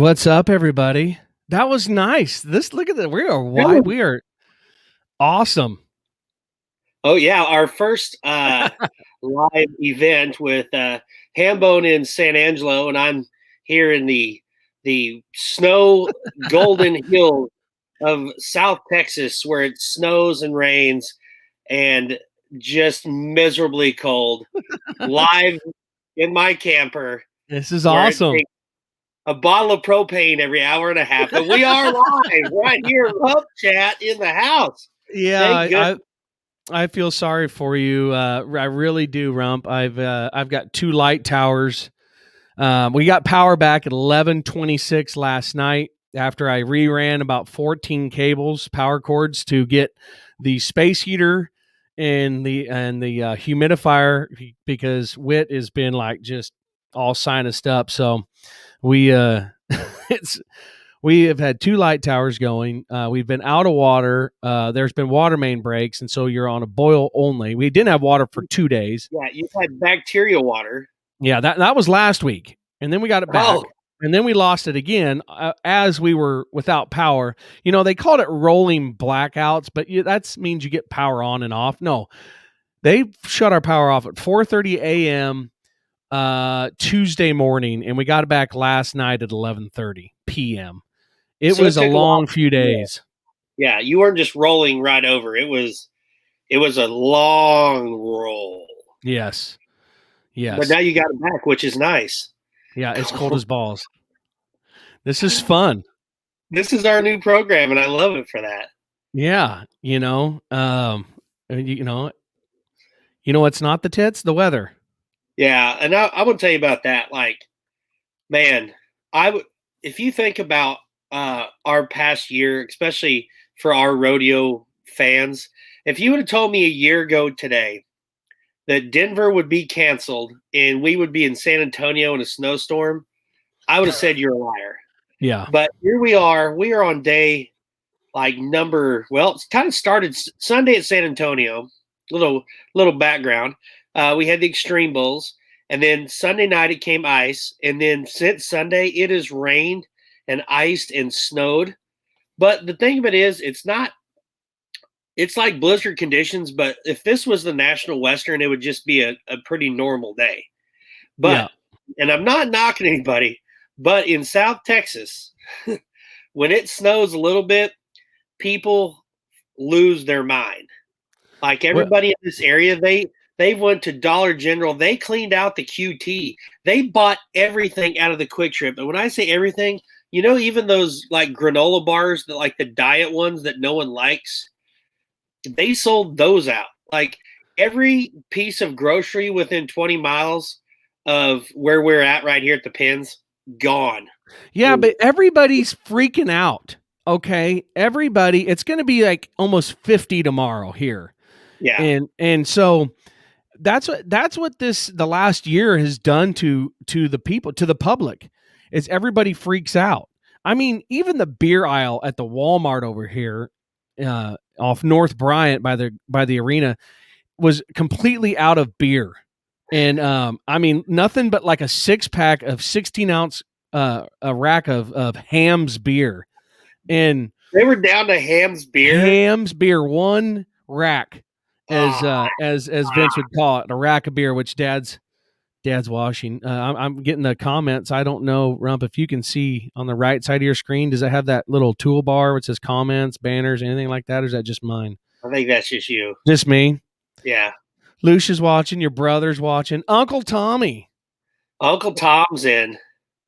What's up, everybody? That was nice. Look at that. We are wide. We are awesome. Oh yeah, our first live event with Hambone in San Angelo, and I'm here in the snow golden hills of South Texas, where it snows and rains and just miserably cold. Live in my camper, This is where it awesome. takes a bottle of propane every hour and a half, but we are live right here, RümpChät in the house. Yeah, Thank goodness. I feel sorry for you. I really do, Rump. I've got 2 light towers. We got power back at 11:26 last night after I reran about 14 cables, power cords to get the space heater and the humidifier because Wit has been like just all sinused up. So we it's we have had 2 light towers going. We've been out of water. There's been water main breaks, and so you're on a boil only. We didn't have water for 2 days. Yeah, you've had bacteria water. Yeah, that was last week, and then we got it back, Oh, and then we lost it again as we were without power. You know, they called it rolling blackouts, but that means you get power on and off. No, they shut our power off at 4:30 a.m. Tuesday morning, and we got it back last night at 11:30 p.m. It so it was a took a while. long few days. Yeah, you weren't just rolling right over. It was a long roll. Yes, But yes, now you got it back, which is nice. yeah. It's cold as balls. This is fun. This is our new program, and I love it for that. Yeah, you know, it's not the tits, the weather. Yeah, and I would tell you about that. Like, man, I would if you think about our past year, especially for our rodeo fans. If you would have told me a year ago today that Denver would be canceled and we would be in San Antonio in a snowstorm, I would have said you're a liar. Yeah, But here we are. We are on day it's kind of started Sunday at San Antonio. Little background. We had the Extreme Bowls, and then Sunday night it came ice, and then since Sunday it has rained and iced and snowed. But the thing of it is, it's not. It's like blizzard conditions, but if this was the National Western, it would just be a pretty normal day. yeah. But, and I'm not knocking anybody, but in South Texas, when it snows a little bit, people lose their mind. Like Well, everybody in this area, they went to Dollar General. They cleaned out the QT. They bought everything out of the Quick Trip. And when I say everything, even those like granola bars, that like the diet ones that no one likes, they sold those out. Like every piece of grocery within 20 miles of where we're at right here at the pins, gone. yeah, but everybody's freaking out. Okay, everybody. It's going to be like almost 50 tomorrow here, Yeah. and so that's what the last year has done to the people, to the public, is everybody freaks out. I mean, even the beer aisle at the Walmart over here, off North Bryant by the arena, was completely out of beer, and I mean nothing but like a 6-pack of 16-ounce a rack of Ham's beer, and They were down to Ham's beer. Ham's beer, one rack, as Vince would call it, a rack of beer, which Dad's washing. I'm getting the comments. I don't know, Rump, if you can see on the right side of your screen. Does it have that little toolbar which says comments, banners, anything like that, or is that just mine? I think that's just you. Just me. Yeah. Lucia's watching. Your brother's watching. Uncle Tommy. Uncle Tom's in.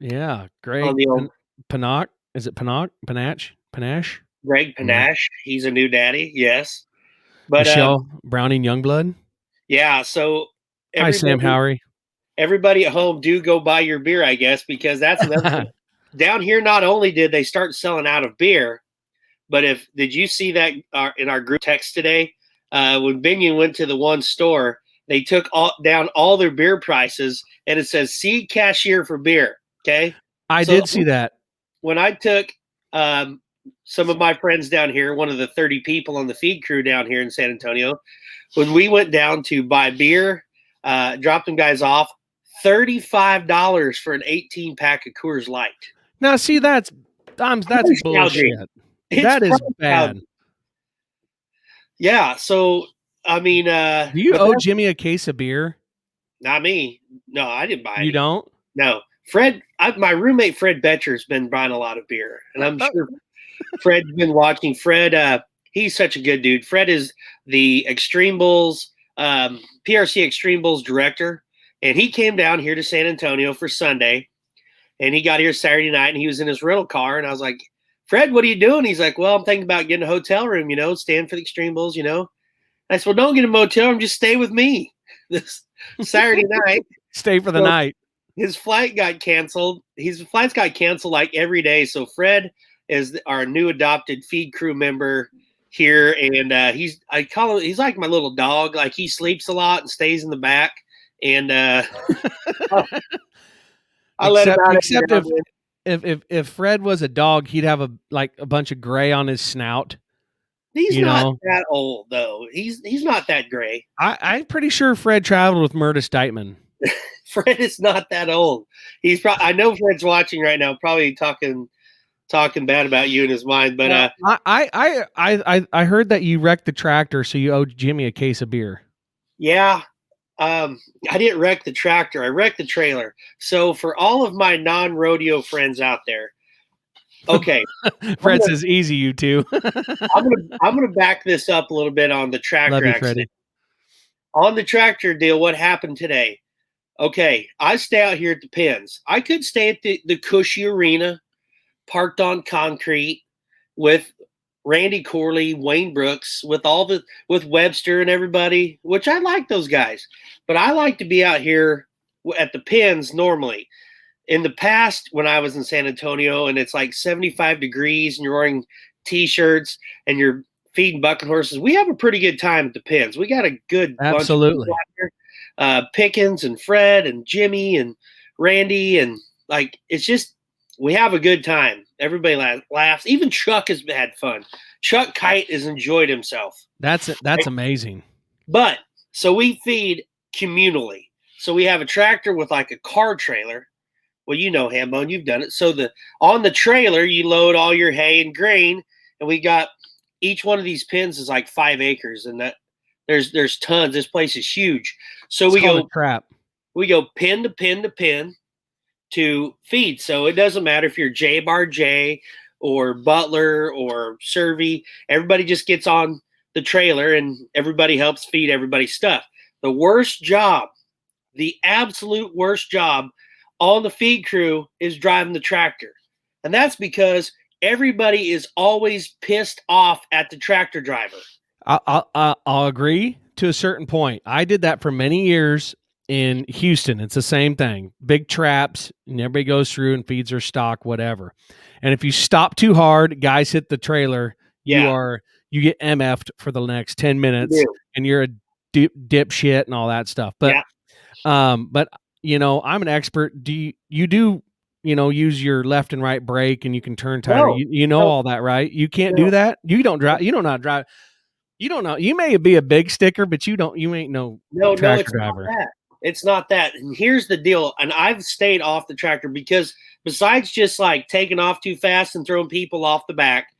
Yeah, Greg On the old Panach. Is it Panach? Panache? Greg Panache. He's a new daddy, yes. But Michelle Browning Youngblood. yeah, so Hi, Sam Howery. everybody at home, do go buy your beer, I guess, because that's another thing. Down here, not only did they start selling out of beer, but did you see that in our group text today? When Binion went to the one store, they took down all their beer prices, and it says "See cashier for beer." Okay, I did see that. When I took some of my friends down here, one of the 30 people on the feed crew down here in San Antonio, when we went down to buy beer, dropped them guys off, $35 for an 18-pack of Coors Light. Now, see, that's Price gouging. bullshit. It's That is price bad. gouging. Yeah. So I mean, Do you but owe that's Jimmy a case of beer? not me. No, I didn't buy You any. don't? No, Fred. My roommate Fred Betcher's been buying a lot of beer, and I'm sure Fred's been watching. Fred, he's such a good dude. Fred is the Extreme Bulls, PRC Extreme Bulls director, and he came down here to San Antonio for Sunday, and he got here Saturday night, and he was in his rental car, and I was like, Fred, what are you doing? He's like, well, I'm thinking about getting a hotel room, staying for the Extreme Bulls, I said, well, don't get a motel room, just stay with me this Saturday night. Stay for the So night. his flight got canceled. His flights got canceled like every day. So Fred is our new adopted feed crew member here, and he's like my little dog. Like he sleeps a lot and stays in the back, and I let him out. Except if Fred was a dog, he'd have a bunch of gray on his snout. He's not that old though. He's not that gray. I'm pretty sure Fred traveled with Murtis Deitman. Fred is not that old. I know Fred's watching right now, probably talking bad about you in his mind. But I heard that you wrecked the tractor, so you owed Jimmy a case of beer. Yeah, I didn't wreck the tractor. I wrecked the trailer. So for all of my non-rodeo friends out there, okay, Fred says, "Easy, you two." I'm gonna back this up a little bit on the tractor Love you, accident. Freddie. On the tractor deal, what happened today? Okay, I stay out here at the pens. I could stay at the Cushy Arena, parked on concrete, with Randy Corley, Wayne Brooks, with Webster and everybody, which I like those guys. But I like to be out here at the pens normally. In the past, when I was in San Antonio and it's like 75 degrees and you're wearing T-shirts and you're feeding bucking horses, we have a pretty good time at the pens. We got a good bunch of people out here. Pickens and Fred and Jimmy and Randy, and like it's just we have a good time. Everybody laughs. Even Chuck has had fun. Chuck Kite has enjoyed himself. That's amazing. But so we feed communally. So we have a tractor with like a car trailer. Well, Hambone, you've done it. So on the trailer you load all your hay and grain, and we got each one of these pens is like 5 acres, and that there's tons. This place is huge. So we go pin to pin to pin to feed. So it doesn't matter if you're J Bar J or Butler or Servy. Everybody just gets on the trailer and everybody helps feed everybody's stuff. The absolute worst job on the feed crew is driving the tractor. And that's because everybody is always pissed off at the tractor driver. I'll agree to a certain point. I did that for many years in Houston. It's the same thing. Big traps, and everybody goes through and feeds their stock, whatever. And if you stop too hard, guys hit the trailer, you get MF'd for the next 10 minutes, and you're a dipshit and all that stuff. But I'm an expert. Do you use your left and right brake, and you can turn tighter? No, all that, right? You can't do that. You don't drive. You don't know how to drive. You don't know. You may be a big sticker, but you ain't no tractor driver. It's not that. And here's the deal. And I've stayed off the tractor because besides just like taking off too fast and throwing people off the back,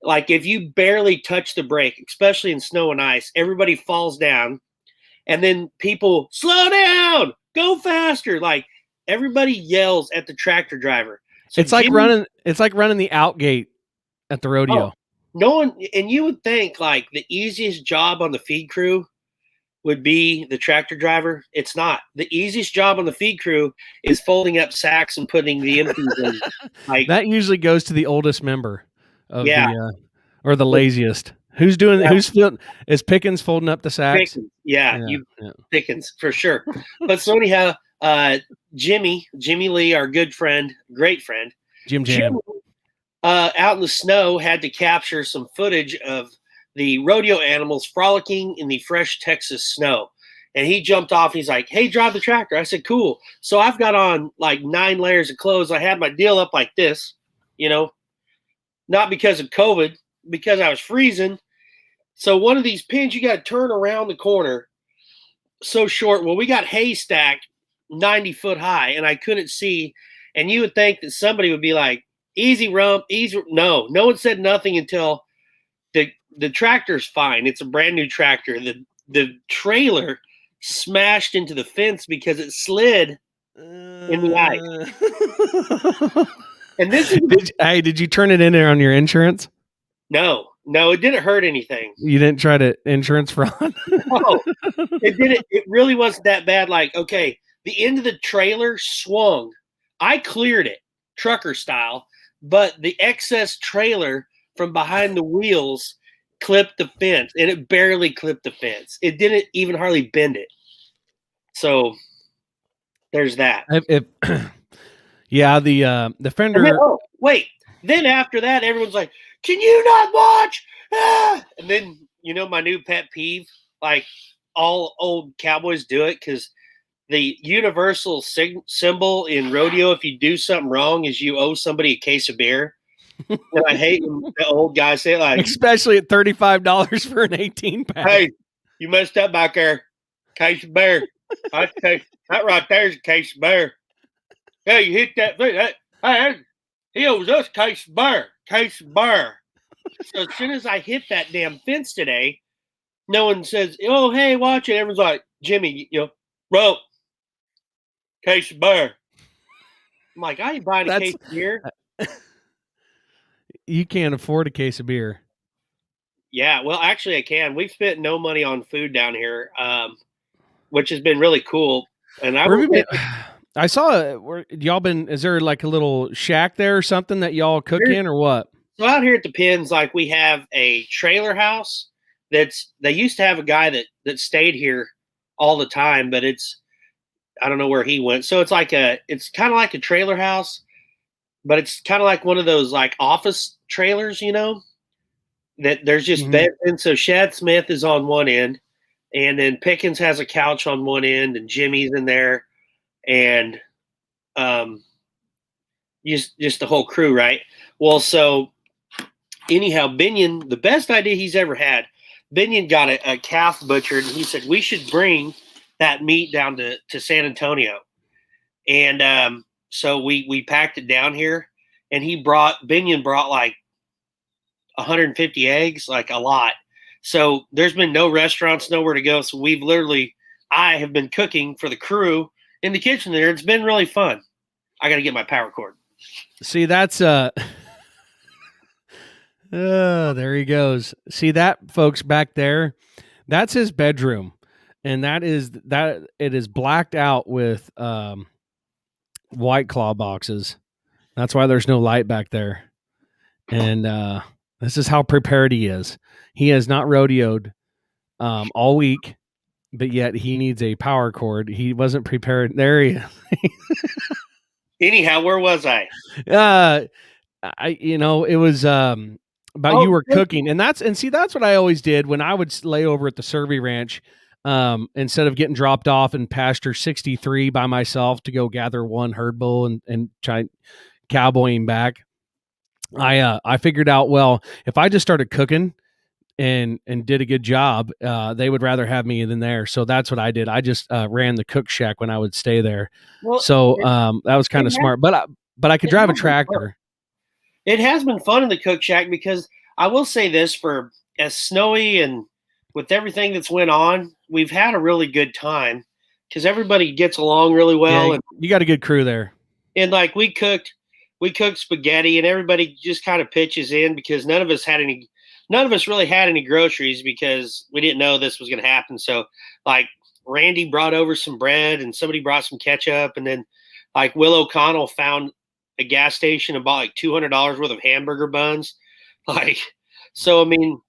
like if you barely touch the brake, especially in snow and ice, everybody falls down, and then people slow down, go faster. Like everybody yells at the tractor driver. So it's like running the out gate at the rodeo. No one, and you would think like the easiest job on the feed crew would be the tractor driver. It's not. The easiest job on the feed crew is folding up sacks and putting the empties in. Like that usually goes to the oldest member of or the laziest. Who's doing? Who's feeling? Is Pickens folding up the sacks? Pickens. Pickens for sure. But so anyhow, Jimmy Lee, our good friend, great friend, Jim, out in the snow, had to capture some footage of the rodeo animals frolicking in the fresh Texas snow. And he jumped off. He's like, hey, drive the tractor. I said, cool. So I've got on like 9 layers of clothes. I had my deal up like this, not because of COVID, because I was freezing. So one of these pins, you got to turn around the corner so short. Well, we got hay stacked 90 foot high, and I couldn't see. And you would think that somebody would be like, easy rump, easy. No one said nothing until the tractor's fine. It's a brand new tractor. The trailer smashed into the fence because it slid in the ice. And this is did you turn it in there on your insurance? no, it didn't hurt anything. You didn't try to insurance fraud? No, it didn't. It really wasn't that bad. Like, okay, the end of the trailer swung. I cleared it, trucker style, but the excess trailer from behind the wheels clipped the fence, and it barely clipped the fence. It didn't even hardly bend it. So there's that. Yeah, the fender. Then, wait. Then after that, everyone's like, "Can you not watch?" Ah! And then my new pet peeve, like all old cowboys do it, because the universal symbol in rodeo, if you do something wrong, is you owe somebody a case of beer. And I hate when the old guys say, like, especially at $35 for an 18-pack. Hey, you messed up back there. Case of beer. That right there is a case of beer. Yeah, you hit that thing. Hey, he owes us case of beer. Case of beer. So as soon as I hit that damn fence today, no one says, "Oh, hey, watch it." Everyone's like, "Jimmy, rope. Case of beer." I'm like, I ain't buying a case of beer. You can't afford a case of beer. Yeah, well, actually, I can. We've spent no money on food down here, which has been really cool. And I saw y'all been. Is there like a little shack there or something that y'all cook in, or what? So out here at the Pins, like, we have a trailer house. They used to have a guy that stayed here all the time, but I don't know where he went. So it's kind of like a trailer house, but it's kind of like one of those like office trailers, that there's just beds in. So Shad Smith is on one end, and then Pickens has a couch on one end, and Jimmy's in there, and just the whole crew, right? Well, so anyhow, Binion, the best idea he's ever had, Binion got a calf butchered, and he said we should bring that meat down to San Antonio. And so we packed it down here, and Binion brought like 150 eggs, like a lot. So there's been no restaurants, nowhere to go. So I have been cooking for the crew in the kitchen there. It's been really fun. I got to get my power cord. See, that's there he goes. See that, folks, back there? That's his bedroom. And it is blacked out with White Claw boxes. That's why there's no light back there. And this is how prepared he is. He has not rodeoed all week, but yet he needs a power cord. He wasn't prepared. There he is. Anyhow, where was I? It was about you were cooking, and that's what I always did when I would lay over at the Survey Ranch. Instead of getting dropped off in pasture 63 by myself to go gather one herd bull and try cowboying back, I figured out, well, if I just started cooking and did a good job, they would rather have me than there. So that's what I did. I just ran the cook shack when I would stay there. Well, so that was kind of smart. But I could drive a tractor. It has been fun in the cook shack, because I will say this, for as snowy and with everything that's went on, we've had a really good time because everybody gets along really well. Yeah, and you got a good crew there. And like we cooked spaghetti, and everybody just kind of pitches in, because none of us really had any groceries, because we didn't know this was going to happen. So like Randy brought over some bread, and somebody brought some ketchup, and then like Will O'Connell found a gas station and bought like $200 worth of hamburger buns. Like, so, I mean,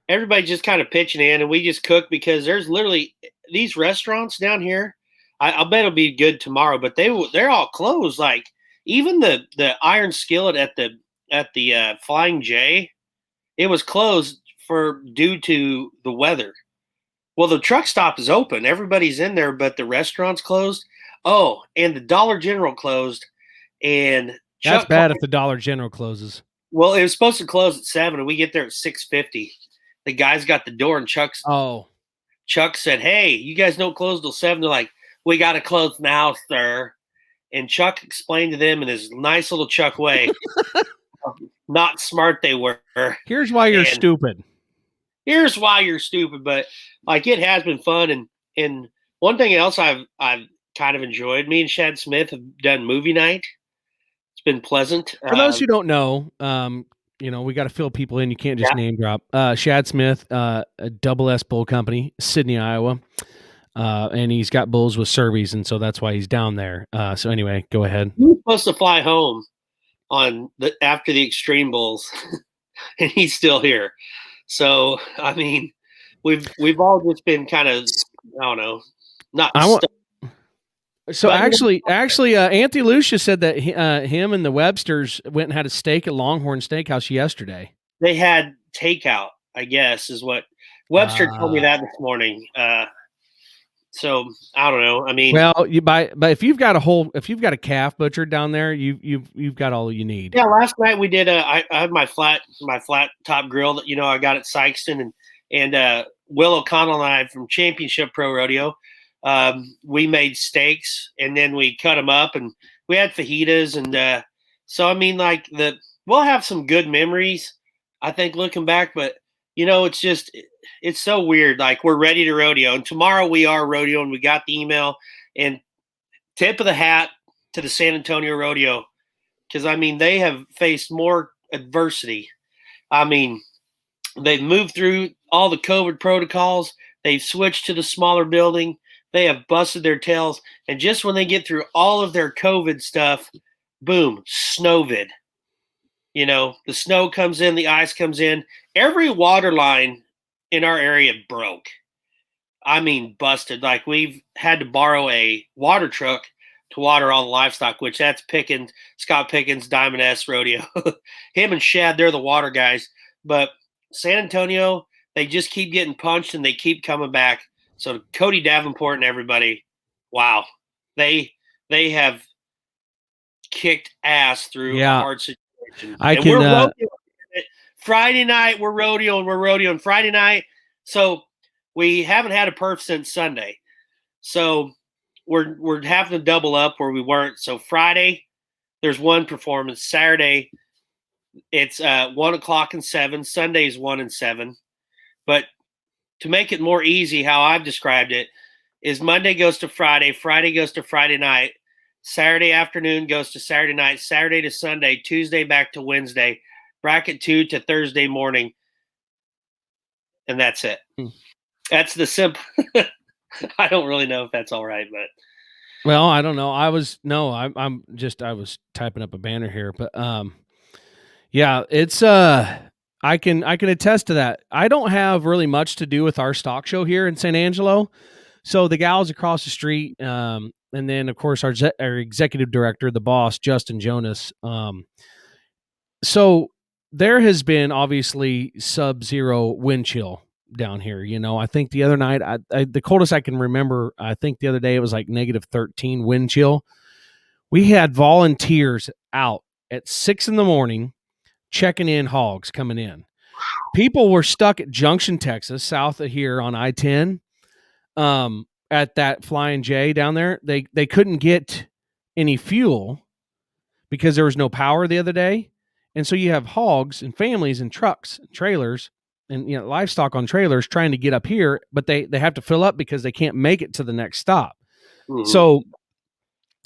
everybody just kind of pitching in, and we just cook, because there's literally these restaurants down here. I'll bet it'll be good tomorrow, but they're all closed. Like even the Iron Skillet at the Flying J, it was closed due to the weather. Well, the truck stop is open. Everybody's in there, but the restaurant's closed. Oh, and the Dollar General closed. And that's bad if the Dollar General closes. Well, it was supposed to close at 7, and we get there at 6:50. The guys got the door, and Chuck said, "Hey, you guys don't close till 7." They're like, "We got to close now, sir." and Chuck explained to them in his nice little Chuck way how not smart they were. Here's why you're And stupid. here's why you're stupid. But like it has been fun, and one thing else I've kind of enjoyed. Me and Chad Smith have done movie night. It's been pleasant. For those who don't know, we got to fill people in. You can't just name drop. Shad Smith, a Double S Bull Company, Sydney, Iowa. And he's got bulls with Surveys, and so that's why he's down there. So anyway, go ahead. He was supposed to fly home after the Extreme Bulls, and he's still here. So I mean, we've all just been kind of, I don't know, not. So actually, Anthony Lucia said that him and the Websters went and had a steak at Longhorn Steakhouse yesterday. They had takeout, I guess, is what Webster told me that this morning. So I don't know. I mean, well, but if you've got a calf butchered down there, you've got all you need. Yeah, last night we did. I had my flat top grill that I got at Sykeston, and Will O'Connell and I from Championship Pro Rodeo. We made steaks and then we cut them up, and we had fajitas, and so I mean, like we'll have some good memories, I think, looking back. But it's so weird. Like, we're ready to rodeo, and tomorrow we are rodeoing. We got the email, and tip of the hat to the San Antonio Rodeo, because I mean, they have faced more adversity. I mean, they've moved through all the COVID protocols. They've switched to the smaller building. They have busted their tails, and just when they get through all of their COVID stuff, boom, snowvid. The snow comes in, the ice comes in. Every water line in our area broke. I mean, busted. Like, we've had to borrow a water truck to water all the livestock, which that's Scott Pickens, Diamond S Rodeo. Him and Shad, they're the water guys. But San Antonio, they just keep getting punched and they keep coming back. So Cody Davenport and everybody, wow, they have kicked ass through a hard situation. Friday night we're rodeoing Friday night. So we haven't had a perf since Sunday. So we're having to double up where we weren't. So Friday there's one performance. Saturday it's 1 o'clock and 7. Sunday's 1 and 7. But to make it more easy, how I've described it is Monday goes to Friday, Friday goes to Friday night, Saturday afternoon goes to Saturday night, Saturday to Sunday, Tuesday back to Wednesday, bracket 2 to Thursday morning, and that's it. That's the simple. I don't really know if that's all right, but. Well, I don't know. I was typing up a banner here, but yeah, it's I can attest to that. I don't have really much to do with our stock show here in San Angelo. So the gals across the street, and then of course our executive director, the boss, Justin Jonas. So there has been obviously sub-zero wind chill down here. I think the other night, the coldest I can remember, I think the other day it was like -13 wind chill. We had volunteers out at 6 a.m. checking in hogs coming in. People were stuck at Junction, Texas, south of here on I-10, at that Flying J down there. They couldn't get any fuel because there was no power the other day. And so you have hogs and families and trucks and trailers and livestock on trailers trying to get up here, but they have to fill up because they can't make it to the next stop. Mm-hmm. So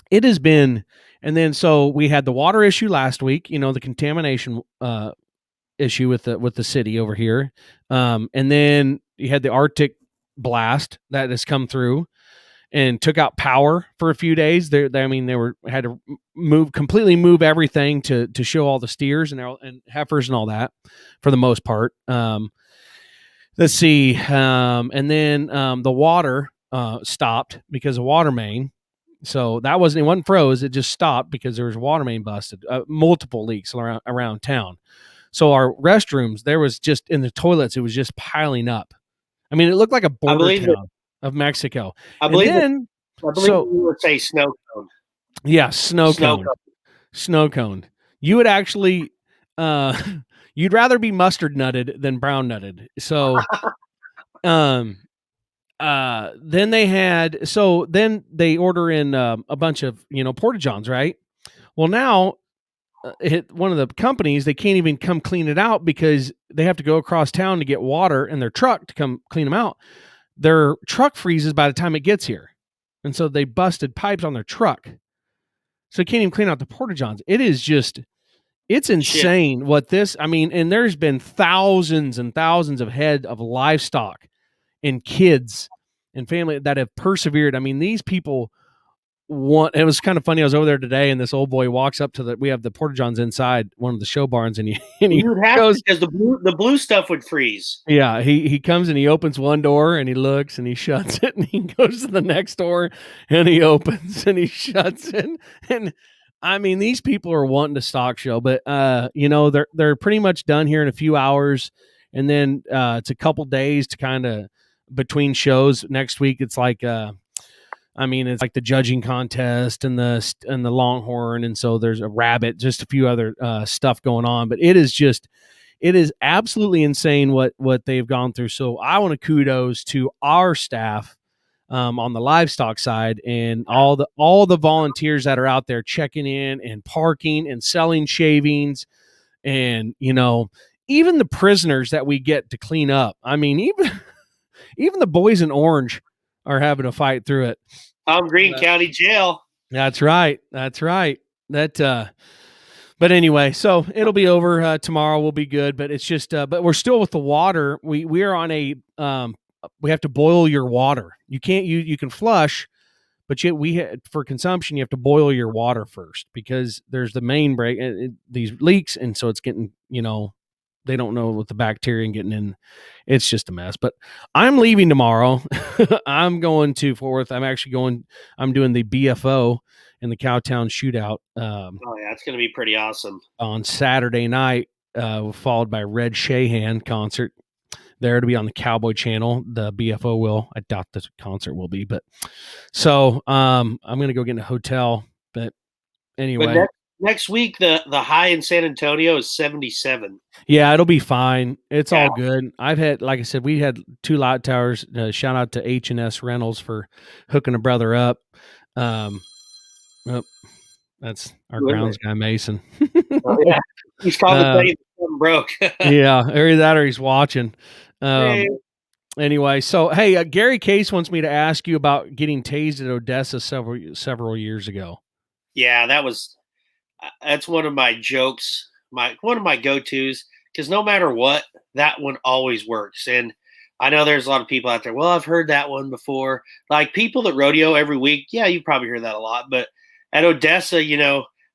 it has been, and then so we had the water issue last week, the contamination issue with the city over here. And then you had the Arctic blast that has come through and took out power for a few days. They had to completely move everything to show all the steers and heifers and all that for the most part. Let's see. And then the water stopped because of water main. So it wasn't froze. It just stopped because there was a water main busted, multiple leaks around town. So our restrooms, there was just in the toilets, it was just piling up. I mean, it looked like a border town of Mexico. I believe you would say snow cone. Yeah, snow cone. You would actually, you'd rather be mustard nutted than brown nutted. So, then they had, so then they order in a bunch of, porta johns, right? Well, now one of the companies, they can't even come clean it out because they have to go across town to get water in their truck to come clean them out. Their truck freezes by the time it gets here. And so they busted pipes on their truck. So they can't even clean out the porta johns. It is just, it's insane what this, and there's been thousands and thousands of head of livestock and kids and family that have persevered. These people it was kind of funny. I was over there today, and this old boy walks up to we have the porta johns inside one of the show barns, and he goes, because the blue stuff would freeze. Yeah, he comes and he opens one door and he looks and he shuts it, and he goes to the next door and he opens and he shuts it. And these people are wanting to stock show, but they're pretty much done here in a few hours, and then it's a couple days to kind of between shows. Next week it's like it's like the judging contest and the Longhorn, and so there's a rabbit, just a few other stuff going on. But it is absolutely insane what they've gone through. So I want to kudos to our staff on the livestock side, and all the volunteers that are out there checking in and parking and selling shavings, and even the prisoners that we get to clean up. Even the boys in orange are having to fight through it. Green County Jail. That's right. But anyway, so it'll be over tomorrow. We'll be good, but it's just, but we're still with the water. We are on we have to boil your water. You can't, you can flush, but for consumption, you have to boil your water first, because there's the main break, these leaks. And so it's getting, they don't know what the bacteria and getting in. It's just a mess. But I'm leaving tomorrow. I'm going to Fort Worth. I'm doing the BFO in the Cowtown Shootout. It's going to be pretty awesome. On Saturday night, followed by Red Shahan concert. There to be on the Cowboy Channel. The BFO will. I doubt the concert will be, but so I'm going to go get in a hotel. But anyway. But next week, the high in San Antonio is 77. Yeah, it'll be fine. It's all good. I've had, like I said, we had 2 light towers. Shout out to H&S Rentals for hooking a brother up. That's our grounds guy, Mason. Yeah, he's calling to tell you something broke. Yeah, either that or he's watching. Anyway, so hey, Gary Case wants me to ask you about getting tased at Odessa several years ago. Yeah, that's one of my jokes, one of my go-tos, because no matter what, that one always works. And I know there's a lot of people out there, well, I've heard that one before. Like people that rodeo every week, yeah, you probably hear that a lot. But at Odessa,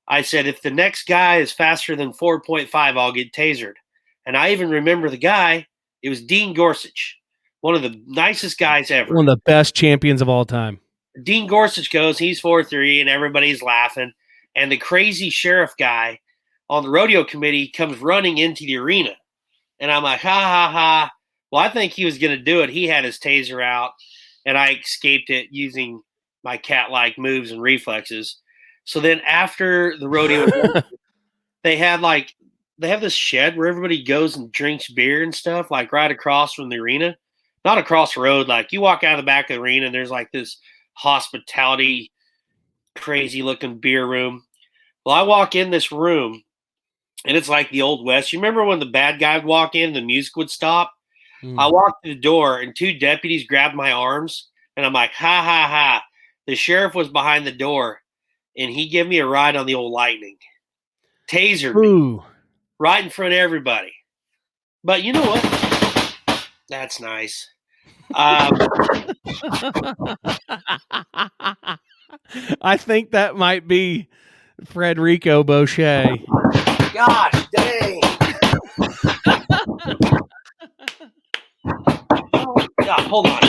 I said, if the next guy is faster than 4.5, I'll get tasered. And I even remember the guy, it was Dean Gorsuch, one of the nicest guys ever. One of the best champions of all time. Dean Gorsuch goes, he's 4'3", and everybody's laughing. And the crazy sheriff guy on the rodeo committee comes running into the arena. And I'm like, ha, ha, ha. Well, I think he was going to do it. He had his taser out, and I escaped it using my cat-like moves and reflexes. So then after the rodeo, they have this shed where everybody goes and drinks beer and stuff, like right across from the arena. Not across the road. Like you walk out of the back of the arena and there's like this hospitality, crazy looking beer room. Well, I walk in this room and it's like the Old West. You remember when the bad guy would walk in and the music would stop? I walked to the door and 2 deputies grabbed my arms and I'm like, ha, ha, ha. The sheriff was behind the door and he gave me a ride on the old Lightning. Tasered me right in front of everybody. But you know what? That's nice. I think that might be Frederico Boucher. Gosh dang. Oh, God, hold on.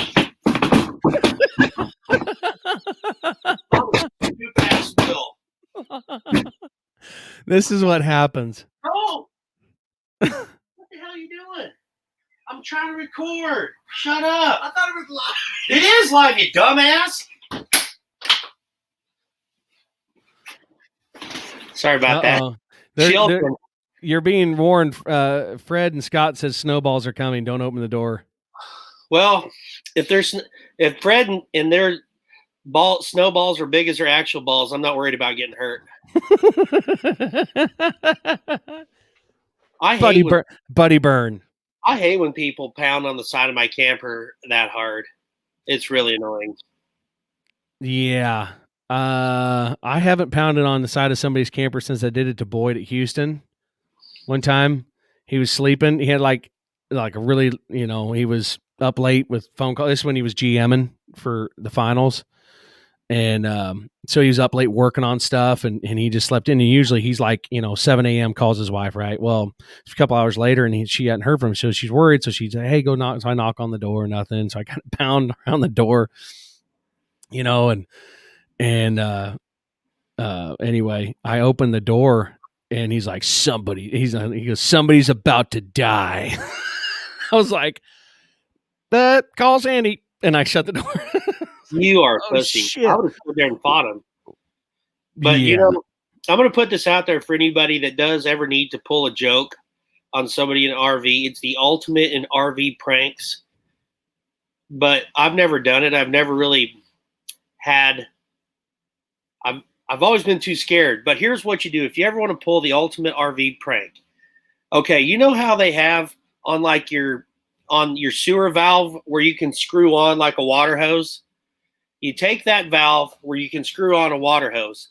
Stupid-ass Bill. This is what happens. Oh! What the hell are you doing? I'm trying to record. Shut up. I thought it was live. It is live, you dumbass. Sorry about that. You're being warned. Fred and Scott says snowballs are coming. Don't open the door. Well, if Fred and their snowballs are big as their actual balls, I'm not worried about getting hurt. I hate when Buddy burn. I hate when people pound on the side of my camper that hard. It's really annoying. Yeah. I haven't pounded on the side of somebody's camper since I did it to Boyd at Houston. One time he was sleeping. He had like a really, he was up late with phone call. This is when he was GMing for the finals. And so he was up late working on stuff and he just slept in. And usually he's like, 7 a.m. calls his wife, right? Well, it's a couple hours later and she hadn't heard from him. So she's worried. So she's like, hey, go knock. So I knock on the door, nothing. So I kind of pound around the door, and anyway, I opened the door and he's like, he goes, somebody's about to die. I was like, that call Sandy. And I shut the door. You are a pussy. Shit. I would have stood there and fought him. But, I'm going to put this out there for anybody that does ever need to pull a joke on somebody in an RV. It's the ultimate in RV pranks. But I've never done it. I've never really had – I've always been too scared. But here's what you do. If you ever want to pull the ultimate RV prank, okay, you know how they have on like your sewer valve where you can screw on like a water hose? You take that valve where you can screw on a water hose.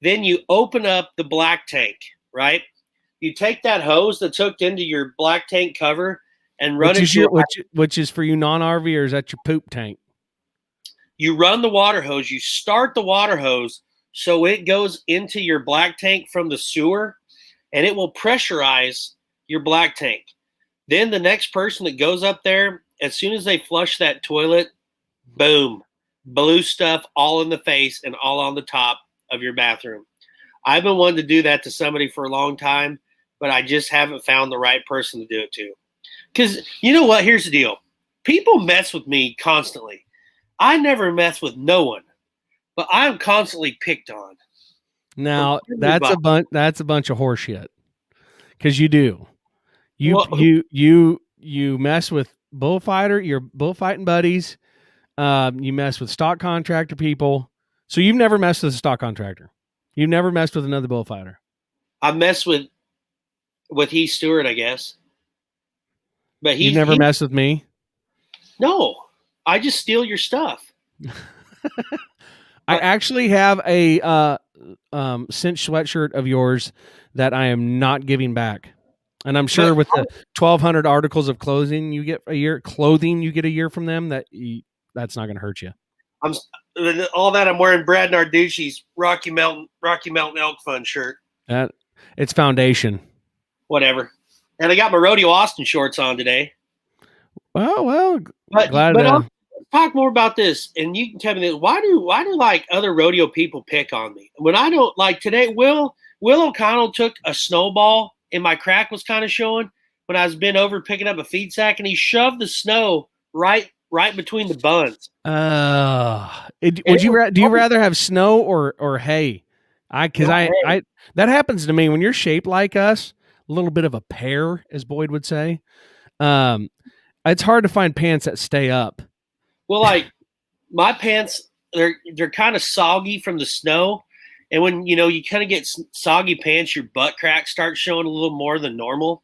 Then you open up the black tank, right? You take that hose that's hooked into your black tank cover and run it. Which is for you non-RVers, that's your poop tank. You run the water hose. You start the water hose so it goes into your black tank from the sewer, and it will pressurize your black tank. Then the next person that goes up there, as soon as they flush that toilet, boom, blue stuff all in the face and all on the top of your bathroom. I've been wanting to do that to somebody for a long time, but I just haven't found the right person to do it to. Because you know what? Here's the deal. People mess with me constantly. I never mess with no one, but I'm constantly picked on. Now that's a bunch of horseshit. Because you do. You mess with your bullfighting buddies. You mess with stock contractor people. So you've never messed with a stock contractor. You've never messed with another bullfighter. I messed with Heath Stewart, I guess. But you've never messed with me? No. I just steal your stuff. I actually have a cinch sweatshirt of yours that I am not giving back. And I'm sure with the 1,200 articles of clothing you get a year from them, that's not going to hurt you. I'm wearing Brad Narducci's Rocky Mountain Elk Fund shirt. It's foundation. Whatever. And I got my Rodeo Austin shorts on today. Well, but I'll talk more about this, and you can tell me this. Why do like other rodeo people pick on me when I don't like today? Will O'Connell took a snowball and my crack was kind of showing when I was bent over picking up a feed sack, and he shoved the snow right between the buns. Do you rather have snow or hay? That happens to me when you're shaped like us, a little bit of a pear, as Boyd would say. It's hard to find pants that stay up. Well, like my pants, they're kind of soggy from the snow. And when, you kind of get soggy pants, your butt crack starts showing a little more than normal.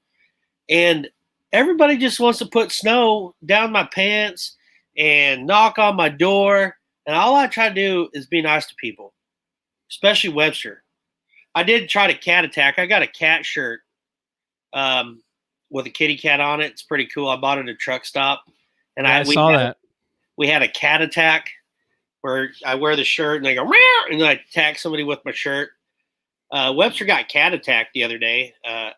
And everybody just wants to put snow down my pants and knock on my door. And all I try to do is be nice to people, especially Webster. I did try to cat attack. I got a cat shirt with a kitty cat on it. It's pretty cool. I bought it at a truck stop. And I saw that. We had a cat attack where I wear the shirt and they go, meow, and then I attack somebody with my shirt. Webster got cat attacked the other day at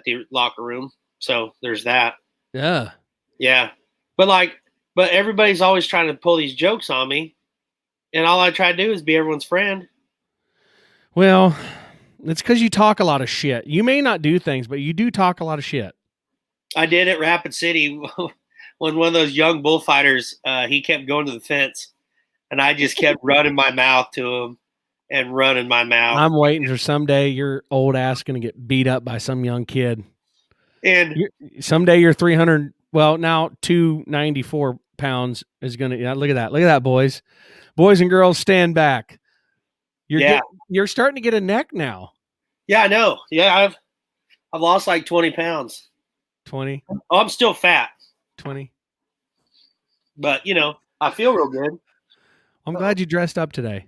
the locker room. So there's that. Yeah. Yeah. But everybody's always trying to pull these jokes on me. And all I try to do is be everyone's friend. Well, it's because you talk a lot of shit. You may not do things, but you do talk a lot of shit. I did at Rapid City when one of those young bullfighters, he kept going to the fence. And I just kept running my mouth to him and running my mouth. I'm waiting for someday your old ass going to get beat up by some young kid. And someday you're 300, well, now 294 pounds is going to, look at that. Look at that, boys. Boys and girls, stand back. You're starting to get a neck now. Yeah, I know. Yeah, I've lost like 20 pounds. 20? Oh, I'm still fat. 20? But, I feel real good. I'm glad you dressed up today.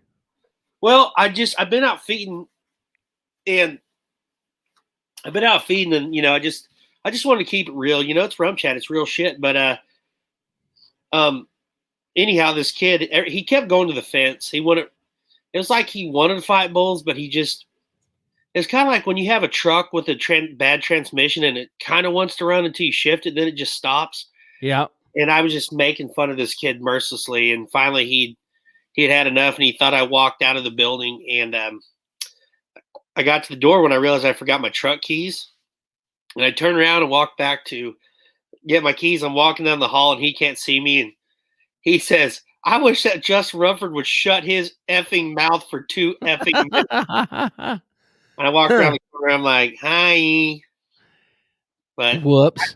Well, I've been out feeding and I just wanted to keep it real. It's RümpChät. It's real shit. But, anyhow, this kid, he kept going to the fence. It was like he wanted to fight bulls, but it's kind of like when you have a truck with a bad transmission and it kind of wants to run until you shift it, then it just stops. Yeah. And I was just making fun of this kid mercilessly. And finally he had enough and he thought I walked out of the building. And I got to the door when I realized I forgot my truck keys. And I turned around and walked back to get my keys. I'm walking down the hall and he can't see me. And he says, I wish that Justin Rumford would shut his effing mouth for 2 effing minutes. And I walked around the corner. I'm like, hi. But whoops.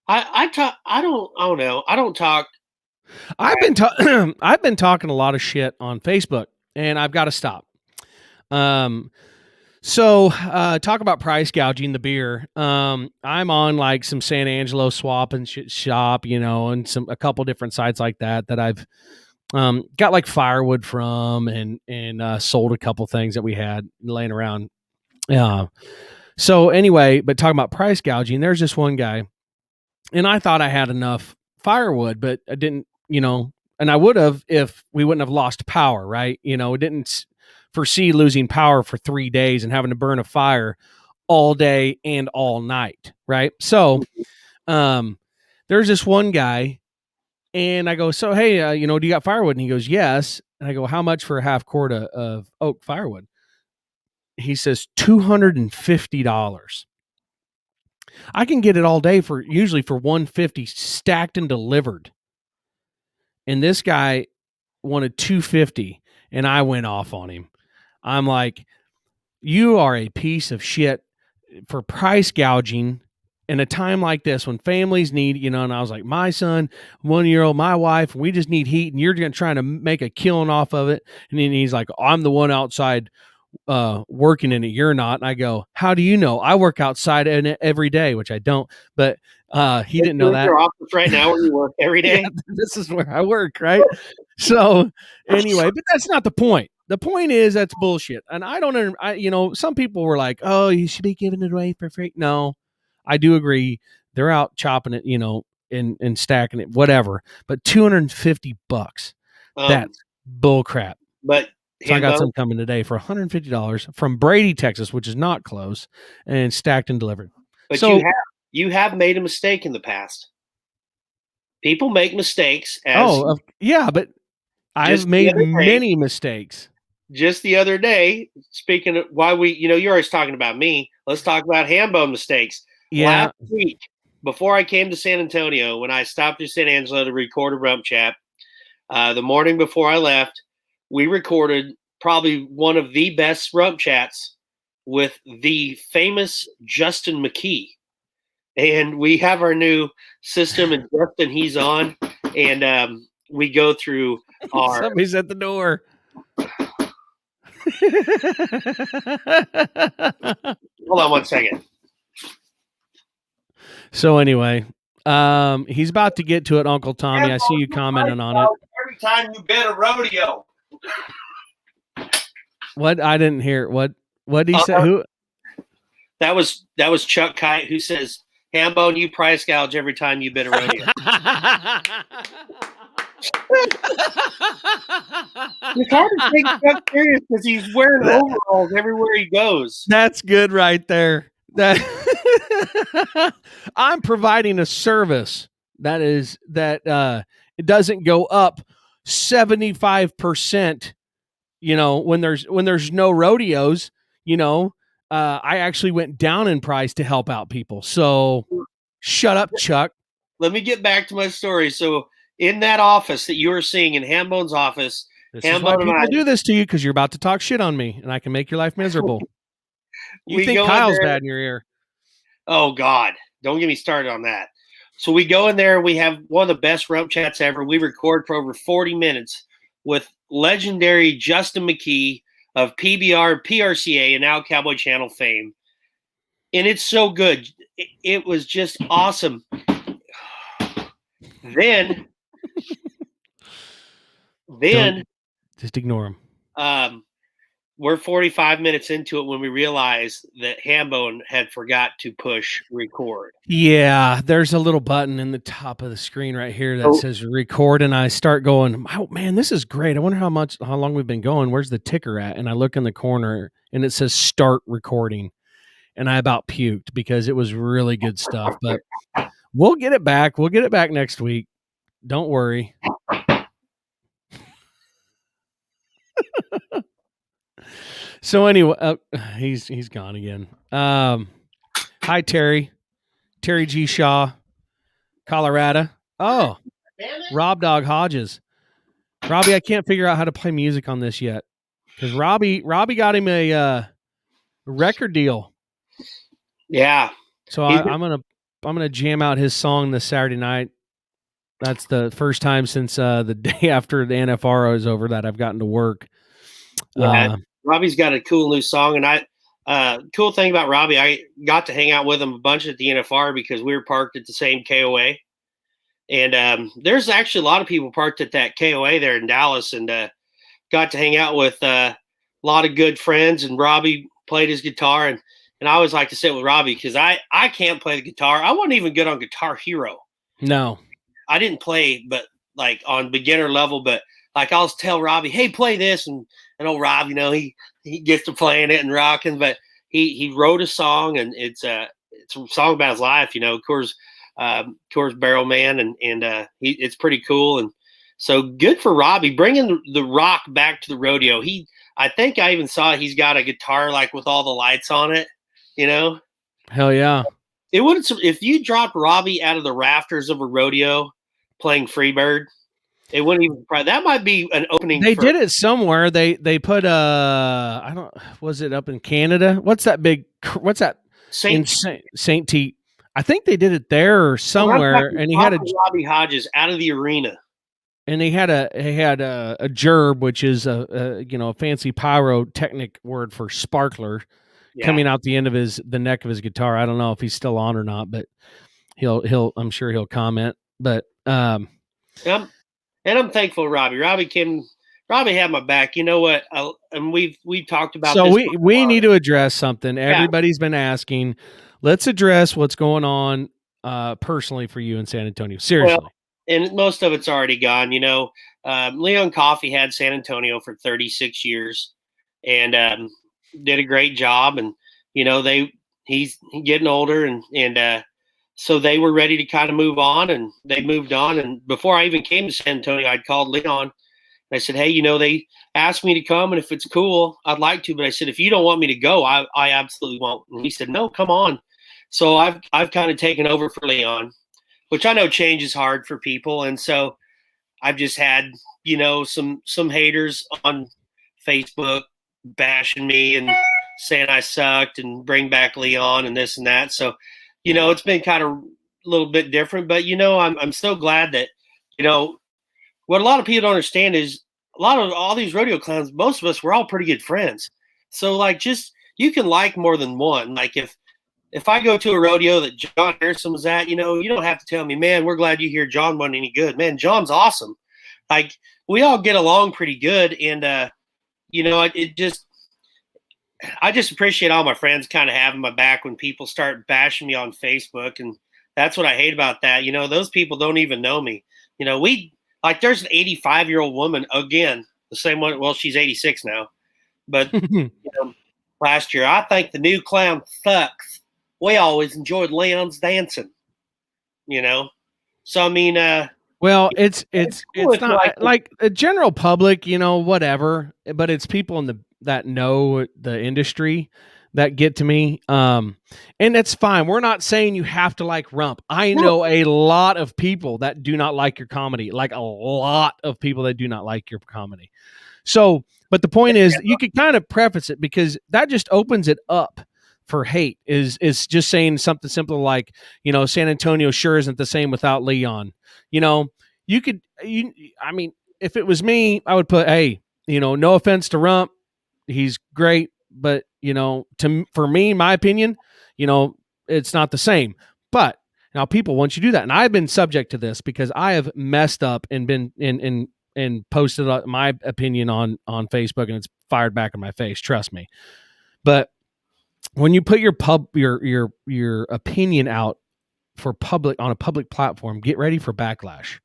I talk. I don't know. I don't talk. I've been talking a lot of shit on Facebook, and I've got to stop. So talk about price gouging the beer. I'm on like some San Angelo swap and shop, and a couple different sites like that I've got like firewood from and sold a couple things that we had laying around. So anyway, but talking about price gouging, there's this one guy, and I thought I had enough firewood, but I didn't, and I would have if we wouldn't have lost power, right? We didn't foresee losing power for 3 days and having to burn a fire all day and all night, right? So there's this one guy, and I go, so hey, do you got firewood? And he goes, yes. And I go, how much for a half quart of oak firewood? He says $250. I can get it all day usually for $150 stacked and delivered. And this guy wanted $250, and I went off on him. I'm like, you are a piece of shit for price gouging in a time like this when families need, and I was like, my son, 1-year-old, my wife, we just need heat, and you're going to try to make a killing off of it. And then he's like, I'm the one outside working in it, you're not. And I go, how do you know? I work outside in it every day, which I don't, but he didn't know that. Your office right now where you work every day. Yeah, this is where I work, right? So anyway, but that's not the point. The point is that's bullshit. And I don't, some people were like, oh, you should be giving it away for free. No, I do agree. They're out chopping it, and stacking it, whatever. But $250, that's bull crap. But so I got some coming today for $150 from Brady, Texas, which is not close, and stacked and delivered. But so, you have made a mistake in the past. People make mistakes. Yeah, but I've made many mistakes. Just the other day, speaking of why you're always talking about me. Let's talk about Hambone mistakes. Yeah. Last week, before I came to San Antonio, when I stopped at San Angelo to record a RümpChät, the morning before I left, we recorded probably one of the best RümpChats with the famous Justin McKee. And we have our new system, and Justin, he's on, and we go through our... Somebody's at the door. Hold on 1 second. So anyway, he's about to get to it, Uncle Tommy. I see you commenting on it. Every time you bet a rodeo. What? I didn't hear. What did he say? Who? That was Chuck Kite, who says, Hambone, you price gouge every time you bet a rodeo. It's hard to take Chuck serious because he's wearing overalls everywhere he goes. That's good right there. I'm providing a service that it doesn't go up 75%. When there's no rodeos, I actually went down in price to help out people. So shut up, Chuck. Let me get back to my story. So in that office that you were seeing in Hambone's office, this is why people do this to you, because you're about to talk shit on me and I can make your life miserable. You think Kyle's bad in your ear. Oh God, don't get me started on that. So we go in there. We have one of the best rump chats ever. We record for over 40 minutes with legendary Justin McKee of PBR, PRCA, and now Cowboy Channel fame. And it's so good. It was just awesome. Then just ignore him. We're 45 minutes into it when we realize that Hambone had forgot to push record. Yeah, there's a little button in the top of the screen right here that says record, and I start going, oh man, this is great. I wonder how long we've been going. Where's the ticker at? And I look in the corner and it says start recording. And I about puked because it was really good stuff. But we'll get it back. We'll get it back next week. Don't worry. So anyway, he's gone again. Hi, Terry G. Shaw, Colorado. Oh, Rob Dog Hodges. Robbie, I can't figure out how to play music on this yet because Robbie got him a record deal. Yeah. So I'm gonna jam out his song this Saturday night. That's the first time since the day after the NFR was over that I've gotten to work. Yeah, Robbie's got a cool new song, and cool thing about Robbie, I got to hang out with him a bunch at the NFR because we were parked at the same KOA, and there's actually a lot of people parked at that KOA there in Dallas, and got to hang out with a lot of good friends. And Robbie played his guitar, and I always like to sit with Robbie because I can't play the guitar. I wasn't even good on Guitar Hero. No, I didn't play, but like on beginner level, but like I'll tell Robbie, hey, play this, and old Rob, he gets to playing it and rocking. But he wrote a song, and it's a song about his life, Coors Barrel Man, and it's pretty cool. And so good for Robbie bringing the rock back to the rodeo. I think I even saw he's got a guitar like with all the lights on it. Hell yeah. It wouldn't, if you dropped Robbie out of the rafters of a rodeo playing Freebird, it wouldn't even, that might be an opening. They did it somewhere. They put was it up in Canada? What's that Saint T? I think they did it there or somewhere. And he had Robbie Hodges out of the arena. And he had a gerb, which is a fancy pyrotechnic word for sparkler. Yeah. Coming out the end of the neck of his guitar. I don't know if he's still on or not, but I'm sure he'll comment. But and I'm thankful, Robbie. Robbie had my back. You know what? And we've talked about. So this we need to address something. Yeah. Everybody's been asking. Let's address what's going on personally for you in San Antonio. Seriously. Well, and most of it's already gone. Leon Coffey had San Antonio for 36 years, and did a great job. And he's getting older, and so they were ready to kind of move on, and they moved on. And before I even came to San Antonio, I'd called Leon. And I said, hey, they asked me to come, and if it's cool, I'd like to. But I said, if you don't want me to go, I absolutely won't. And he said, no, come on. So I've kind of taken over for Leon, which I know change is hard for people. And so I've just had, some haters on Facebook bashing me and saying I sucked and bring back Leon and this and that. So, it's been kind of a little bit different, but I'm so glad that, what a lot of people don't understand is a lot of all these rodeo clowns, most of us, we're all pretty good friends. So like, you can like more than one. Like if I go to a rodeo that John Harrison was at, you don't have to tell me, man, we're glad you hear John wasn't any good. Man, John's awesome. Like we all get along pretty good. And, I just appreciate all my friends kind of having my back when people start bashing me on Facebook. And that's what I hate about that. Those people don't even know me. There's an 85-year-old woman, again, the same one. Well, she's 86 now, but last year, I think the new clown sucks. We always enjoyed Leon's dancing, So, I mean, well, it's not like a general public, whatever, but it's people that know the industry that get to me. And that's fine. We're not saying you have to like Rump. I know a lot of people that do not like your comedy, like a lot of people that do not like your comedy. So, but the point is you could kind of preface it because that just opens it up for hate is just saying something simple like, San Antonio sure isn't the same without Leon. I mean, if it was me, I would put, hey, no offense to Rump, he's great, but for me, my opinion, it's not the same. But now people, once you do that, and I've been subject to this because I have messed up and been and posted my opinion on Facebook, and it's fired back in my face. Trust me. But when you put your opinion out for public on a public platform, get ready for backlash.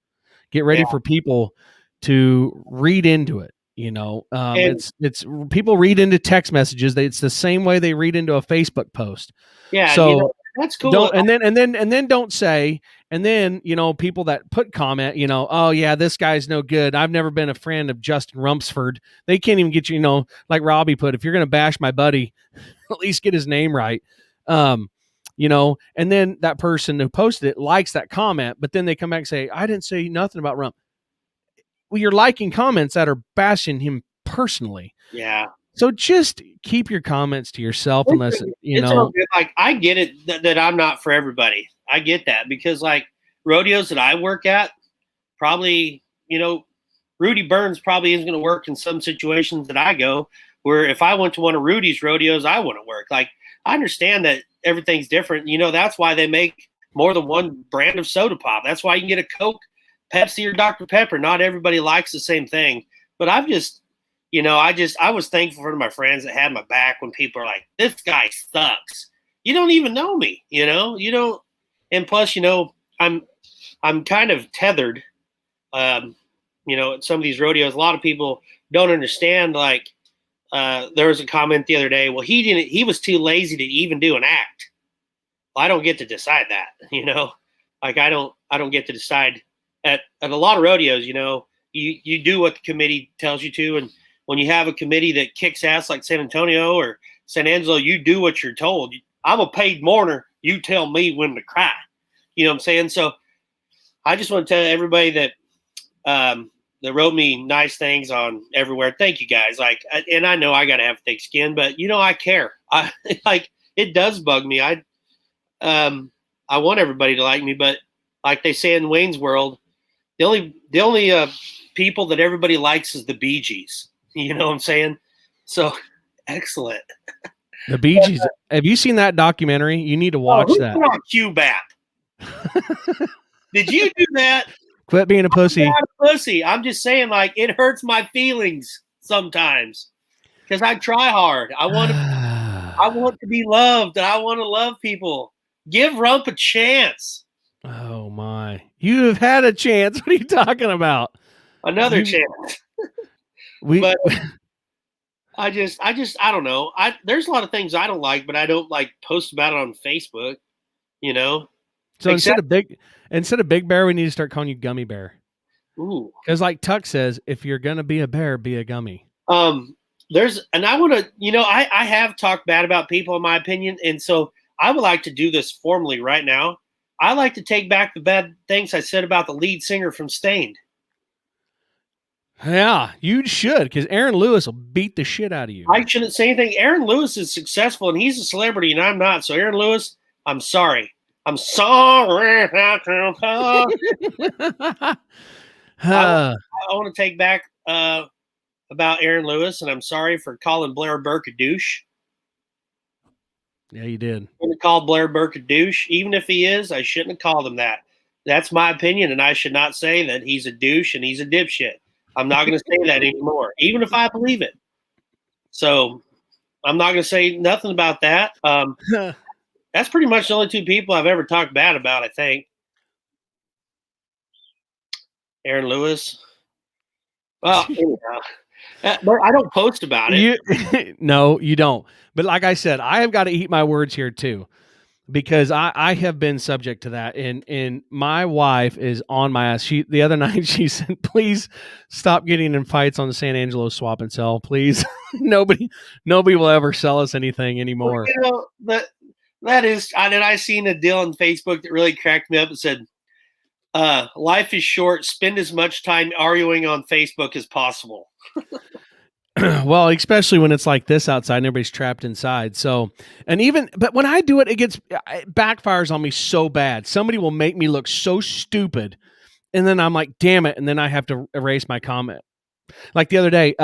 Get ready for people to read into it. It's people read into text messages. It's the same way they read into a Facebook post. Yeah. So that's cool. Don't don't say, and then, people that put comment, oh yeah, this guy's no good. I've never been a friend of Justin Rumsford. They can't even get you, like Robbie put, if you're going to bash my buddy, at least get his name right. And then that person who posted it likes that comment, but then they come back and say, I didn't say nothing about Rump. Well, you're liking comments that are bashing him personally. Yeah. So just keep your comments to yourself, unless it's all good. Like, I get it that I'm not for everybody. I get that, because like rodeos that I work at, probably, Rudy Burns probably isn't going to work in some situations that I go, where if I went to one of Rudy's rodeos, I wouldn't work. Like, I understand that everything's different. That's why they make more than one brand of soda pop. That's why you can get a Coke, Pepsi, or Dr. Pepper. Not everybody likes the same thing. But I've just, I was thankful for my friends that had my back when people are like, this guy sucks. You don't even know me, you don't. And plus, I'm kind of tethered, at some of these rodeos. A lot of people don't understand, like, there was a comment the other day, well, he was too lazy to even do an act. Well, I don't get to decide that, like, I don't get to decide at a lot of rodeos. You do what the committee tells you to. And when you have a committee that kicks ass like San Antonio or San Angelo, you do what you're told. I'm a paid mourner. You tell me when to cry. You know what I'm saying? So I just want to tell everybody that, that wrote me nice things on everywhere. Thank you guys. Like, and I know I got to have thick skin, but I care. Like, it does bug me. I want everybody to like me, but like they say in Wayne's World, the only people that everybody likes is the Bee Gees. You know what I'm saying? So excellent. The Bee Gees. Have you seen that documentary? You need to watch that. Put on Q-Bap. Did you do that? Quit being a pussy. I'm not a pussy. I'm just saying, like, it hurts my feelings sometimes because I try hard. I want to be loved, and I want to love people. Give Rump a chance. Oh my! You have had a chance. What are you talking about? Another chance. But I don't know. There's a lot of things I don't like, but I don't like post about it on Facebook. So instead of Big Bear, we need to start calling you Gummy Bear. Ooh. Because like Tuck says, if you're gonna be a bear, be a gummy. I want to, I have talked bad about people, in my opinion, and so I would like to do this formally right now. I like to take back the bad things I said about the lead singer from Stained. Yeah, you should, because Aaron Lewis will beat the shit out of you. I shouldn't say anything. Aaron Lewis is successful, and he's a celebrity, and I'm not. So, Aaron Lewis, I'm sorry. I'm sorry. I want to take back about Aaron Lewis, and I'm sorry for calling Blair Burke a douche. Yeah, you did. I'm going to call Blair Burke a douche. Even if he is, I shouldn't have called him that. That's my opinion, and I should not say that he's a douche and he's a dipshit. I'm not going to say that anymore, even if I believe it. So I'm not going to say nothing about that. That's pretty much the only two people I've ever talked bad about, I think. Aaron Lewis. Well, anyhow. But I don't post about it. No, you don't. But like I said, I have got to eat my words here too, because I have been subject to that. And my wife is on my ass. The other night she said, please stop getting in fights on the San Angelo swap and sell. Please. Nobody will ever sell us anything anymore. Well, that is, I seen a deal on Facebook that really cracked me up. It said, life is short. Spend as much time arguing on Facebook as possible. Well, especially when it's like this outside and everybody's trapped inside. So, but when I do it, it backfires on me so bad. Somebody will make me look so stupid. And then I'm like, damn it. And then I have to erase my comment. Like the other day,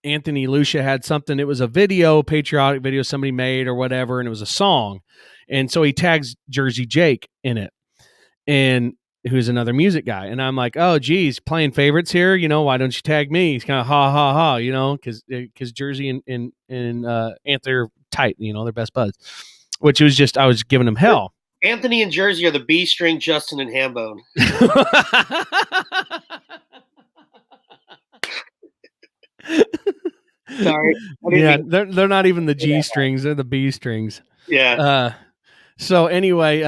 Anthony Lucia had something. It was a patriotic video somebody made or whatever. And it was a song. And so he tags Jersey Jake in it. And who's another music guy. And I'm like, oh, geez, playing favorites here. Why don't you tag me? He's kind of ha, ha, ha, because Jersey and Anthony are tight, they're best buds, which was just, I was giving him hell. Anthony and Jersey are the B string, Justin and Hambone. Sorry. Yeah, they're not even the G strings. They're the B strings. Yeah. So anyway,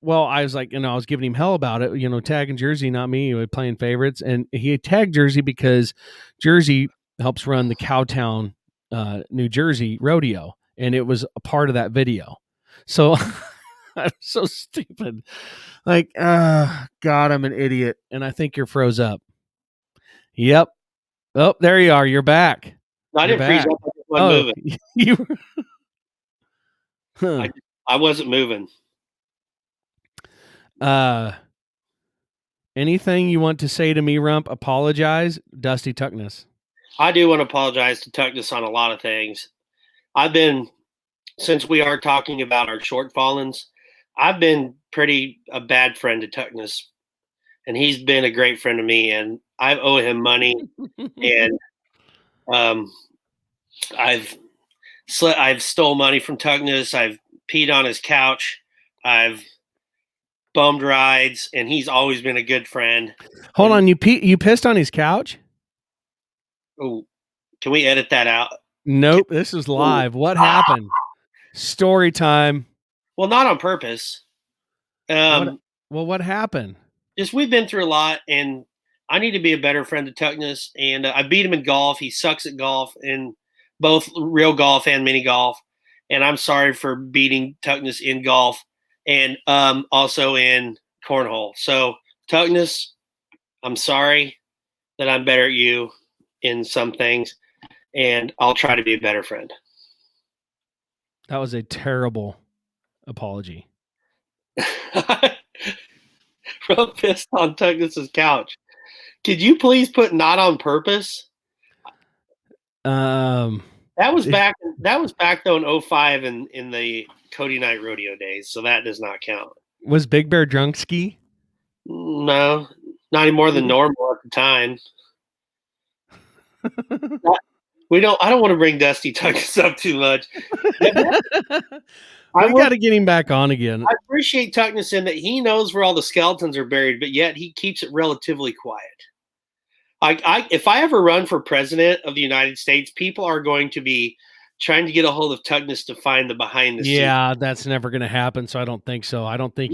well, I was like, I was giving him hell about it, tagging Jersey, not me, playing favorites. And he tagged Jersey because Jersey helps run the Cowtown, New Jersey rodeo. And it was a part of that video. So I'm so stupid. Like, God, I'm an idiot. And I think you're froze up. Yep. Oh, there you are. You're back. No, I didn't freeze up. I just wasn't moving. You huh. I wasn't moving. Anything you want to say to me, Rump? Apologize, Dusty Tuckness. I do want to apologize to Tuckness on a lot of things. Since we are talking about our shortfallings, I've been a bad friend to Tuckness, and he's been a great friend to me, and I owe him money, and I've stole money from Tuckness. I've peed on his couch. I've bummed rides, and he's always been a good friend. Hold on, you pissed on his couch? Oh, can we edit that out? Nope, this is live. What happened? Story time. Well, not on purpose. What happened? Just we've been through a lot, and I need to be a better friend to Tuckness. And I beat him in golf. He sucks at golf, in both real golf and mini golf. And I'm sorry for beating Tuckness in golf and also in cornhole. So Tuckness, I'm sorry that I'm better at you in some things, and I'll try to be a better friend. That was a terrible apology. Rump pissed on Tuckness's couch. Could you please put "not on purpose"? That was back though in 2005 in the Cody Night Rodeo days, so that does not count. Was Big Bear drunk ski? No, not any more than normal at the time. I don't want to bring Dusty Tuckness up too much. I got to get him back on again. I appreciate Tuckness in that he knows where all the skeletons are buried, but yet he keeps it relatively quiet. If I ever run for president of the United States, people are going to be trying to get a hold of Tuckness to find the behind the scenes. Yeah, that's never going to happen. So I don't think so. I don't think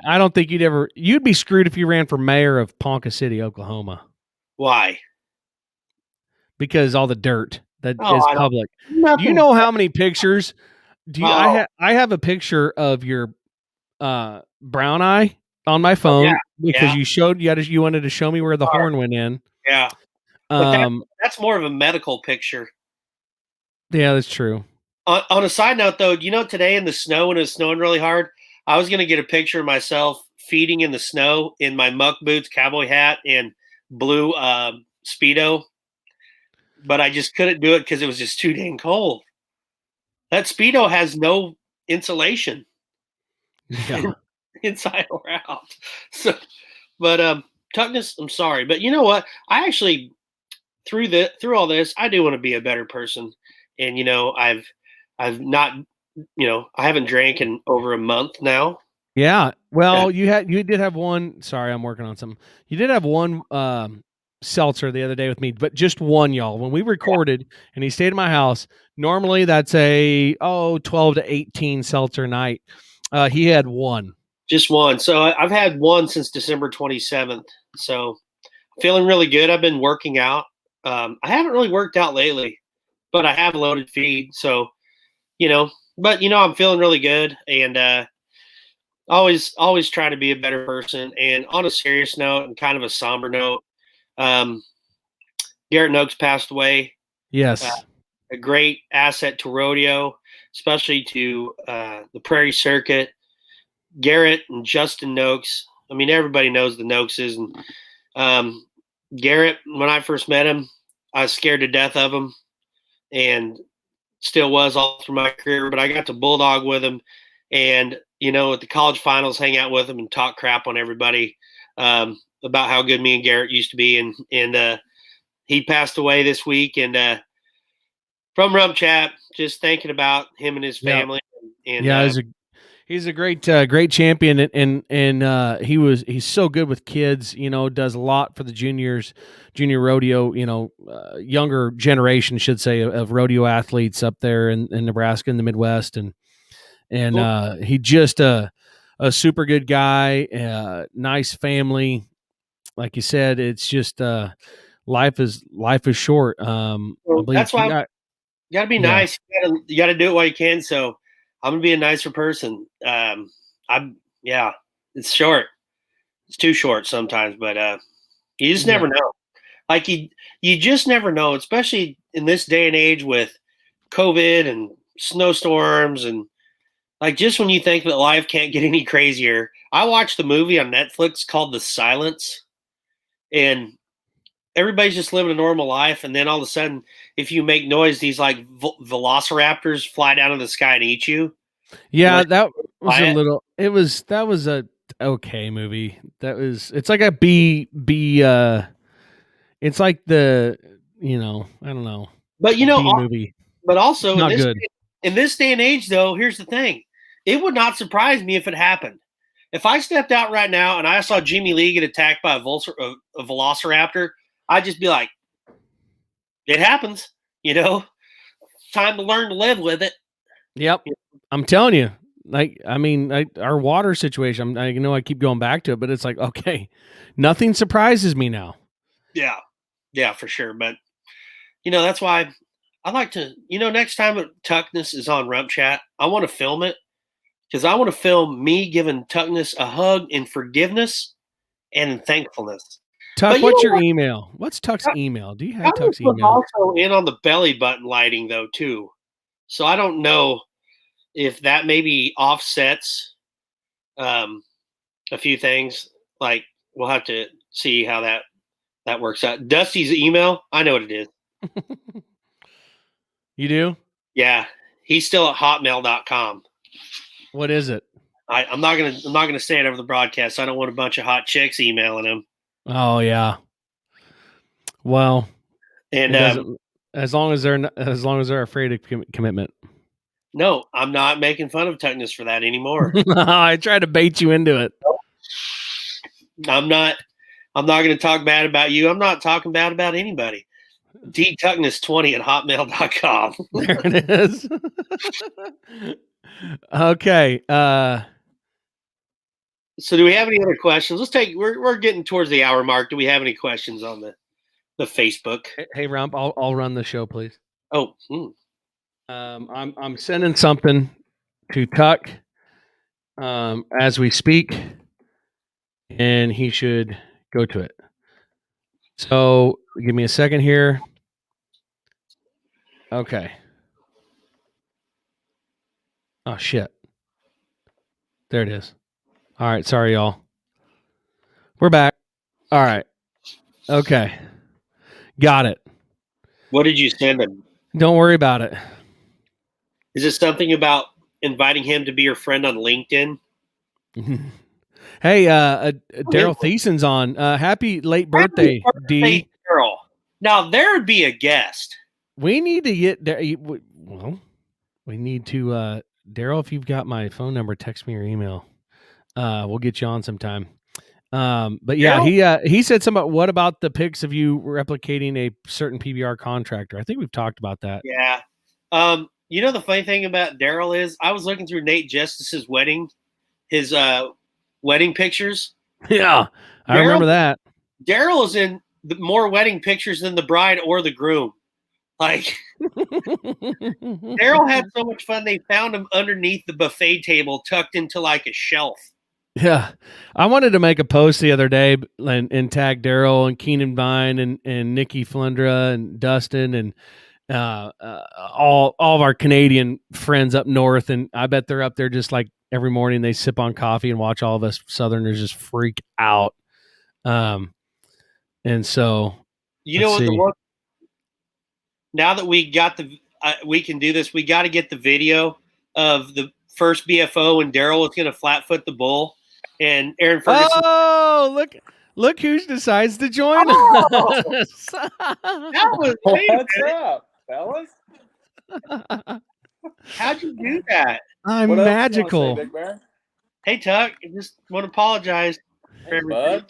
I don't think you'd be screwed if you ran for mayor of Ponca City, Oklahoma. Why? Because all the dirt that is public. Do you know how many pictures? I have a picture of your brown eye on my phone because you wanted to show me where the horn went in. Yeah. But that's more of a medical picture. Yeah, that's true. On a side note, though, today in the snow, when it was snowing really hard, I was going to get a picture of myself feeding in the snow in my muck boots, cowboy hat, and blue Speedo. But I just couldn't do it because it was just too dang cold. That Speedo has no insulation. Yeah. Inside or out. So, but Tuckness, I'm sorry, but you know what? I actually through all this, I do want to be a better person, and I've not, I haven't drank in over a month now. Yeah. Well, you did have one. Sorry, I'm working on something. You did have one seltzer the other day with me, but just one, y'all. When we recorded and he stayed at my house, normally that's a 12 to 18 seltzer night. He had one. Just one. So I've had one since December 27th. So feeling really good. I've been working out. I haven't really worked out lately, but I have loaded feed. So, I'm feeling really good, and always try to be a better person. And on a serious note and kind of a somber note, Garrett Noakes passed away. Yes. A great asset to rodeo, especially to the Prairie Circuit. Garrett and Justin Noakes. I mean, everybody knows the Noakeses. And Garrett, when I first met him, I was scared to death of him, and still was all through my career. But I got to bulldog with him, and at the college finals, hang out with him and talk crap on everybody about how good me and Garrett used to be. And he passed away this week, and from RümpChät, just thinking about him and his family. And yeah, he's a great champion, and he's so good with kids. Does a lot for the junior rodeo. Younger generation, should say, of rodeo athletes up there in Nebraska and the Midwest, and he just a super good guy. Nice family, like you said. It's just life is short. I believe that's why you got to be nice. You got to do it while you can. So I'm gonna be a nicer person. It's short. It's too short sometimes, but you just never know. Like you just never know, especially in this day and age with COVID and snowstorms, and like just when you think that life can't get any crazier. I watched a movie on Netflix called The Silence, and everybody's just living a normal life, and then all of a sudden, if you make noise, these like velociraptors fly down in the sky and eat you. Yeah, that was a little. That was a okay movie. It's like a B. It's like the I don't know. But B movie. But also not good. In this day and age, though, here's the thing: it would not surprise me if it happened. If I stepped out right now and I saw Jimmy Lee get attacked by a velociraptor, I'd just be like, "It happens," Time to learn to live with it. Yep, I'm telling you. Our water situation. I know I keep going back to it, but it's like, okay, nothing surprises me now. Yeah, for sure. But that's why I like to. Next time Tuckness is on RümpChät, I want to film it because I want to film me giving Tuckness a hug in forgiveness and in thankfulness. Tuck, what's your email? What's Tuck's email? Do you have Tuck's email? Also in on the belly button lighting though too, so I don't know if that maybe offsets a few things. Like we'll have to see how that works out. Dusty's email, I know what it is. You do? Yeah, he's still at hotmail.com. What is it? I'm not gonna say it over the broadcast. I don't want a bunch of hot chicks emailing him. Oh yeah. Well, and as long as they're afraid of commitment. No, I'm not making fun of Tuckness for that anymore. I tried to bait you into it. I'm not going to talk bad about you. I'm not talking bad about anybody. dtuckness20 at hotmail.com. There it is. Okay. So do we have any other questions? We're getting towards the hour mark. Do we have any questions on the Facebook? Hey Rump, I'll run the show, please. Oh. I'm sending something to Tuck as we speak, and he should go to it. So give me a second here. Okay. Oh shit. There it is. All right, sorry y'all. We're back. All right. Okay. Got it. What did you send him? Don't worry about it. Is it something about inviting him to be your friend on LinkedIn? Hey, Daryl Thiessen's on. Happy late birthday, D. Daryl. Now there would be a guest. We need to get there. Well, we need to. Daryl, if you've got my phone number, text me your email. We'll get you on sometime. But yeah, Daryl? He said something about what about the pics of you replicating a certain PBR contractor? I think we've talked about that. Yeah. The funny thing about Daryl is I was looking through Nate Justice's his wedding pictures. Yeah, I remember that. Daryl is in more wedding pictures than the bride or the groom. Like Daryl had so much fun. They found him underneath the buffet table, tucked into like a shelf. Yeah, I wanted to make a post the other day and tag Daryl and Keenan Vine and Nikki Flundra and Dustin and all of our Canadian friends up north, and I bet they're up there just like every morning they sip on coffee and watch all of us Southerners just freak out. And so You let's know what? see. Now that we got we can do this. We got to get the video of the first BFO when Daryl was going to flat-foot the bull, and Aaron Ferguson. Oh, look who decides to join Oh, us. that was What's up, fellas? How'd you do that? I'm What else magical. you wanna say, Big Bear? Hey, Tuck, I just want to apologize for Hey, everything. bud.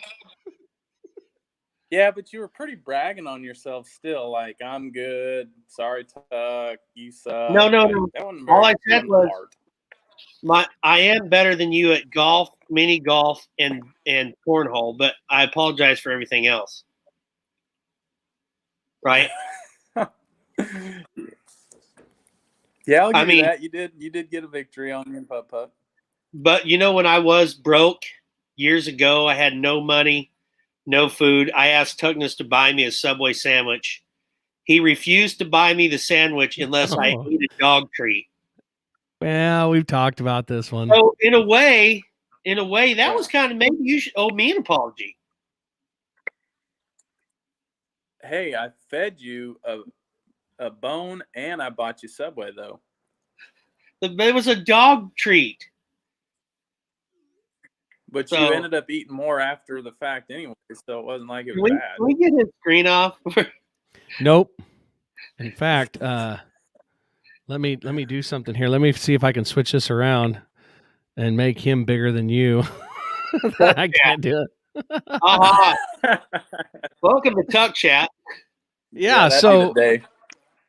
Yeah, but you were pretty bragging on yourself still. Like, I'm good. Sorry, Tuck. You suck. No. That wasn't very All I said good was part. I am better than you at golf, mini golf, and cornhole, but I apologize for everything else. Right? Yeah, I'll give you that. You did get a victory on your putt. But you know, when I was broke years ago, I had no money, no food. I asked Tugnas to buy me a Subway sandwich. He refused to buy me the sandwich unless I ate a dog treat. Well, we've talked about this one. So in a way, that was kind of, maybe you should owe me an apology. Hey, I fed you a bone and I bought you Subway though. It was a dog treat. But you ended up eating more after the fact anyway, so it wasn't like it was bad. Can we get his screen off? Nope. In fact, let me do something here. Let me see if I can switch this around and make him bigger than you. I can't do it. Welcome to Tuck Chat. Yeah, so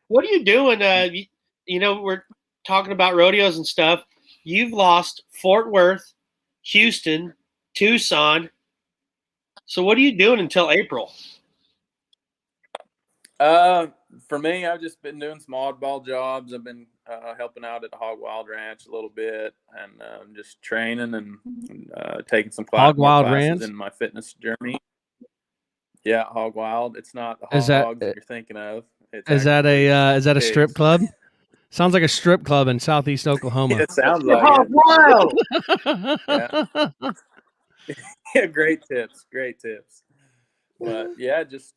what are you doing? You know, we're talking about rodeos and stuff. You've lost Fort Worth, Houston, Tucson. So what are you doing until April? For me, I've just been doing some oddball jobs. I've been helping out at the Hog Wild Ranch a little bit, and just training and taking some classes in my fitness journey. Yeah, Hog Wild. It's not the hogs that you're thinking of. Is that a strip club? Sounds like a strip club in Southeast Oklahoma. It sounds like Hog Wild. Yeah, great tips. But yeah, just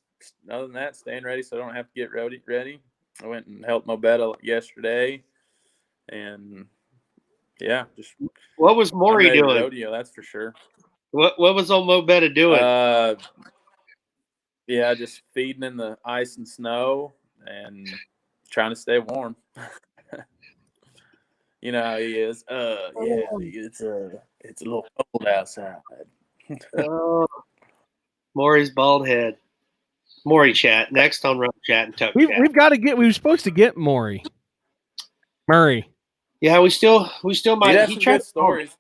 other than that, staying ready so I don't have to get ready. I went and helped Mobetta yesterday, and yeah, just what was Maury doing? Rodeo, that's for sure. What was old Mobetta doing? Yeah, just feeding in the ice and snow and trying to stay warm. You know how he is. Yeah, it's a little cold outside. Maury's bald head. Maury chat next on RümpChät and Tuck Chat. We've got to get. We were supposed to get Murray. Yeah, we still might. He tried stories.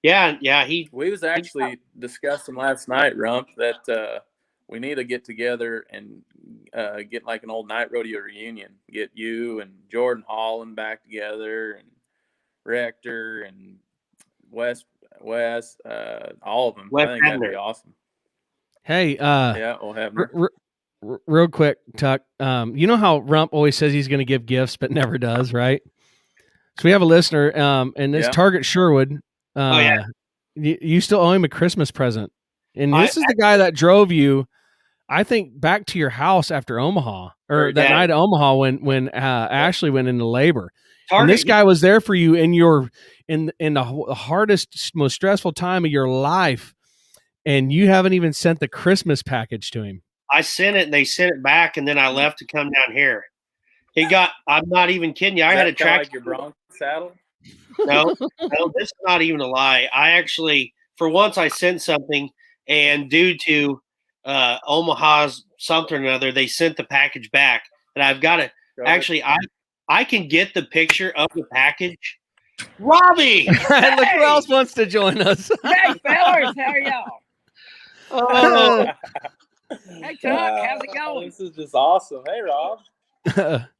Yeah. We was actually discussing last night, Rump, that we need to get together and get like an old night rodeo reunion. Get you and Jordan Holland back together, and Rector and Wes, all of them. I think that'd be awesome. Hey, yeah, we'll have real quick, Tuck. You know how Rump always says he's going to give gifts, but never does, right? So we have a listener, and this Target Sherwood. You still owe him a Christmas present, and this is the guy that drove you, I think, back to your house after Omaha, or that night at Omaha when Ashley went into labor. And this guy was there for you in the hardest, most stressful time of your life, and you haven't even sent the Christmas package to him. I sent it, and they sent it back, and then I left to come down here. I'm not even kidding you. I had a track. Like your Bronco saddle? No, this is not even a lie. I actually, for once, I sent something, and due to Omaha's something or another, they sent the package back. And I've got to actually, I can get the picture of the package. Robbie, look who else wants to join us. Hey, fellas, how are y'all? Oh. Hey, Chuck, how's it going? This is just awesome. Hey, Rob.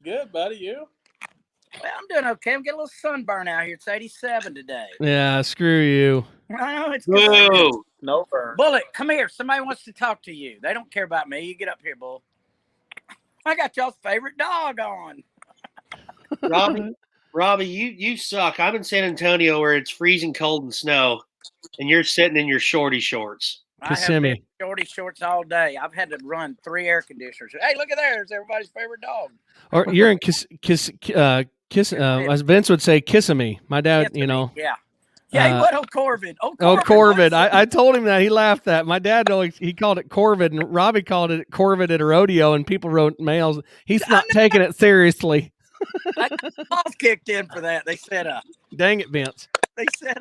Good, buddy. You? Well, I'm doing okay. I'm getting a little sunburn out here. It's 87 today. Yeah, screw you. I know it's good. Whoa. No burn. Bullet, come here. Somebody wants to talk to you. They don't care about me. You get up here, Bull. I got y'all's favorite dog on. Robbie, you suck. I'm in San Antonio where it's freezing cold and snow, and you're sitting in your shorty shorts. I have Kissimmee. been shorty shorts all day. I've had to run 3 air conditioners. Hey, look at there. It's everybody's favorite dog. Or you're in as Vince would say, Kissimmee. My dad, Kissimmee. Yeah. Uh, What? Oh, Corvid. Corvid. I told him that. He laughed at. My dad always, he called it Corvid, and Robbie called it Corvid at a rodeo, and people wrote mails. He's not taking it seriously. Balls kicked in for that. They said, Dang it, Vince. they said,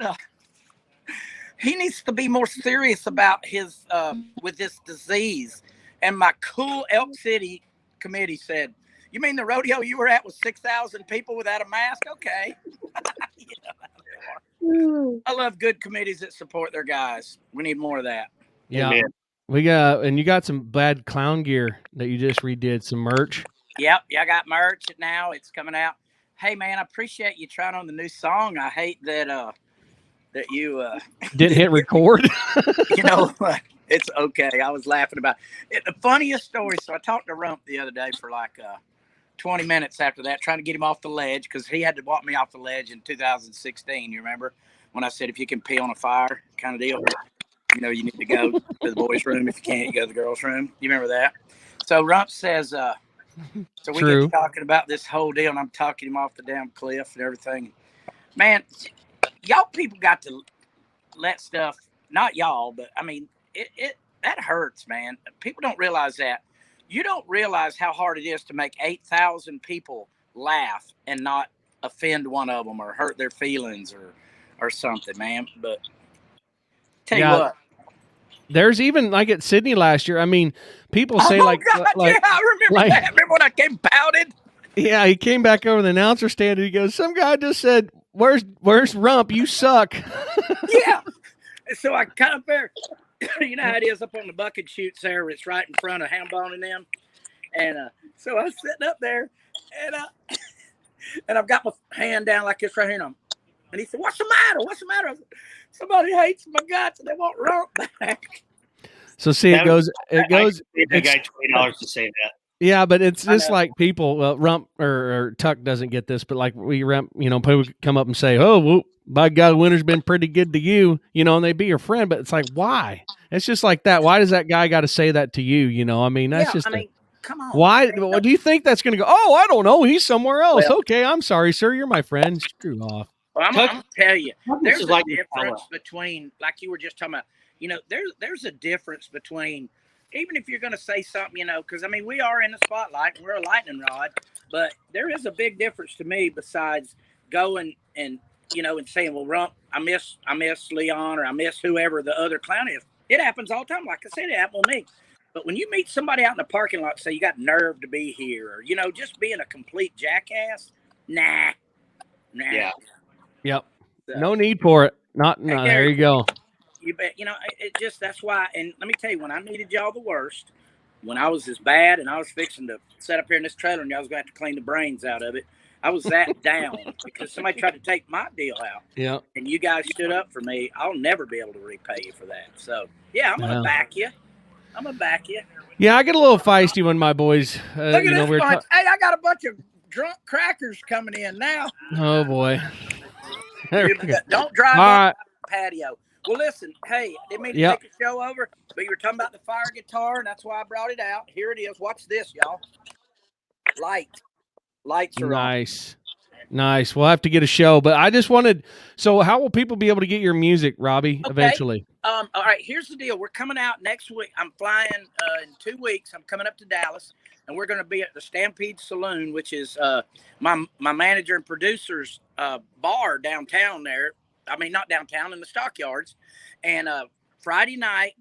he needs to be more serious about his with this disease. And my cool Elk City committee said, "You mean the rodeo you were at was 6,000 people without a mask?" Okay. I love good committees that support their guys. We need more of that. Yeah. Amen. You got some bad clown gear that you just redid, some merch. Yep. Yeah, I got merch now. It's coming out. Hey man, I appreciate you trying on the new song. I hate that you Didn't hit record. It's okay. I was laughing about it. The funniest story. So I talked to Rump the other day for like 20 minutes after that, trying to get him off the ledge because he had to walk me off the ledge in 2016. You remember when I said if you can pee on a fire kind of deal, you need to go to the boys' room. If you can't, you go to the girls' room. You remember that? So Rump says, so we True. get talking about this whole deal, and I'm talking him off the damn cliff and everything. Man, y'all people got to let stuff, not y'all, but I mean, it that hurts, man. People don't realize that. You don't realize how hard it is to make 8,000 people laugh and not offend one of them or hurt their feelings or something, man. But tell you what. There's even like at Sydney last year. I mean, people say God, like yeah, I remember that. Remember when I came pouted? Yeah, he came back over the announcer stand and he goes, "Some guy just said, where's Rump? You suck." Yeah. So I kind of fair. You know how it is up on the bucket chutes there, where it's right in front of Hambone and them. And so I was sitting up there, and I've got my hand down like this right here, and he said, "What's the matter? What's the matter?" I said, "Somebody hates my guts, and they want Rump back." So see, it goes. I paid that guy $20 to say that. Yeah, but it's just like people, Rump or Tuck doesn't get this, but like we Rump, people come up and say, "Oh, well, by God, the winter's been pretty good to you," and they be your friend, but it's like, why? It's just like that. Why does that guy got to say that to you? I mean, that's just. Come on. Why? Do you think that's going to go? Oh, I don't know. He's somewhere else. Well, okay, I'm sorry, sir. You're my friend. Screw off. Well, I'm going to tell you, there's a difference between, like you were just talking about, there's a difference between, even if you're going to say something, because, I mean, we are in the spotlight. We're a lightning rod. But there is a big difference to me besides going and saying, well, Rump, I miss Leon or I miss whoever the other clown is. It happens all the time. Like I said, it happened with me. But when you meet somebody out in the parking lot, say you got nerve to be here, or, just being a complete jackass, nah. Yeah. Yep. So, no need for it. There you go. You bet. That's why. And let me tell you, when I needed y'all the worst, when I was as bad and I was fixing to set up here in this trailer and y'all was going to have to clean the brains out of it, I was that down because somebody tried to take my deal out. Yeah. And you guys stood up for me. I'll never be able to repay you for that. So, yeah, I'm going to back you. Yeah, I get a little feisty when my boys. Look at this bunch. Hey, I got a bunch of drunk crackers coming in now. Oh boy! Don't drive up the patio. Well, listen. Hey, didn't mean to take the show over, but you were talking about the fire guitar, and that's why I brought it out. Here it is. Watch this, y'all. Lights are on. Nice. We'll have to get a show, but I just wanted. So, how will people be able to get your music, Robbie? Eventually. All right. Here's the deal. We're coming out next week. I'm flying in 2 weeks. I'm coming up to Dallas, and we're going to be at the Stampede Saloon, which is my manager and producer's bar downtown there. I mean, not downtown, in the Stockyards. And Friday night,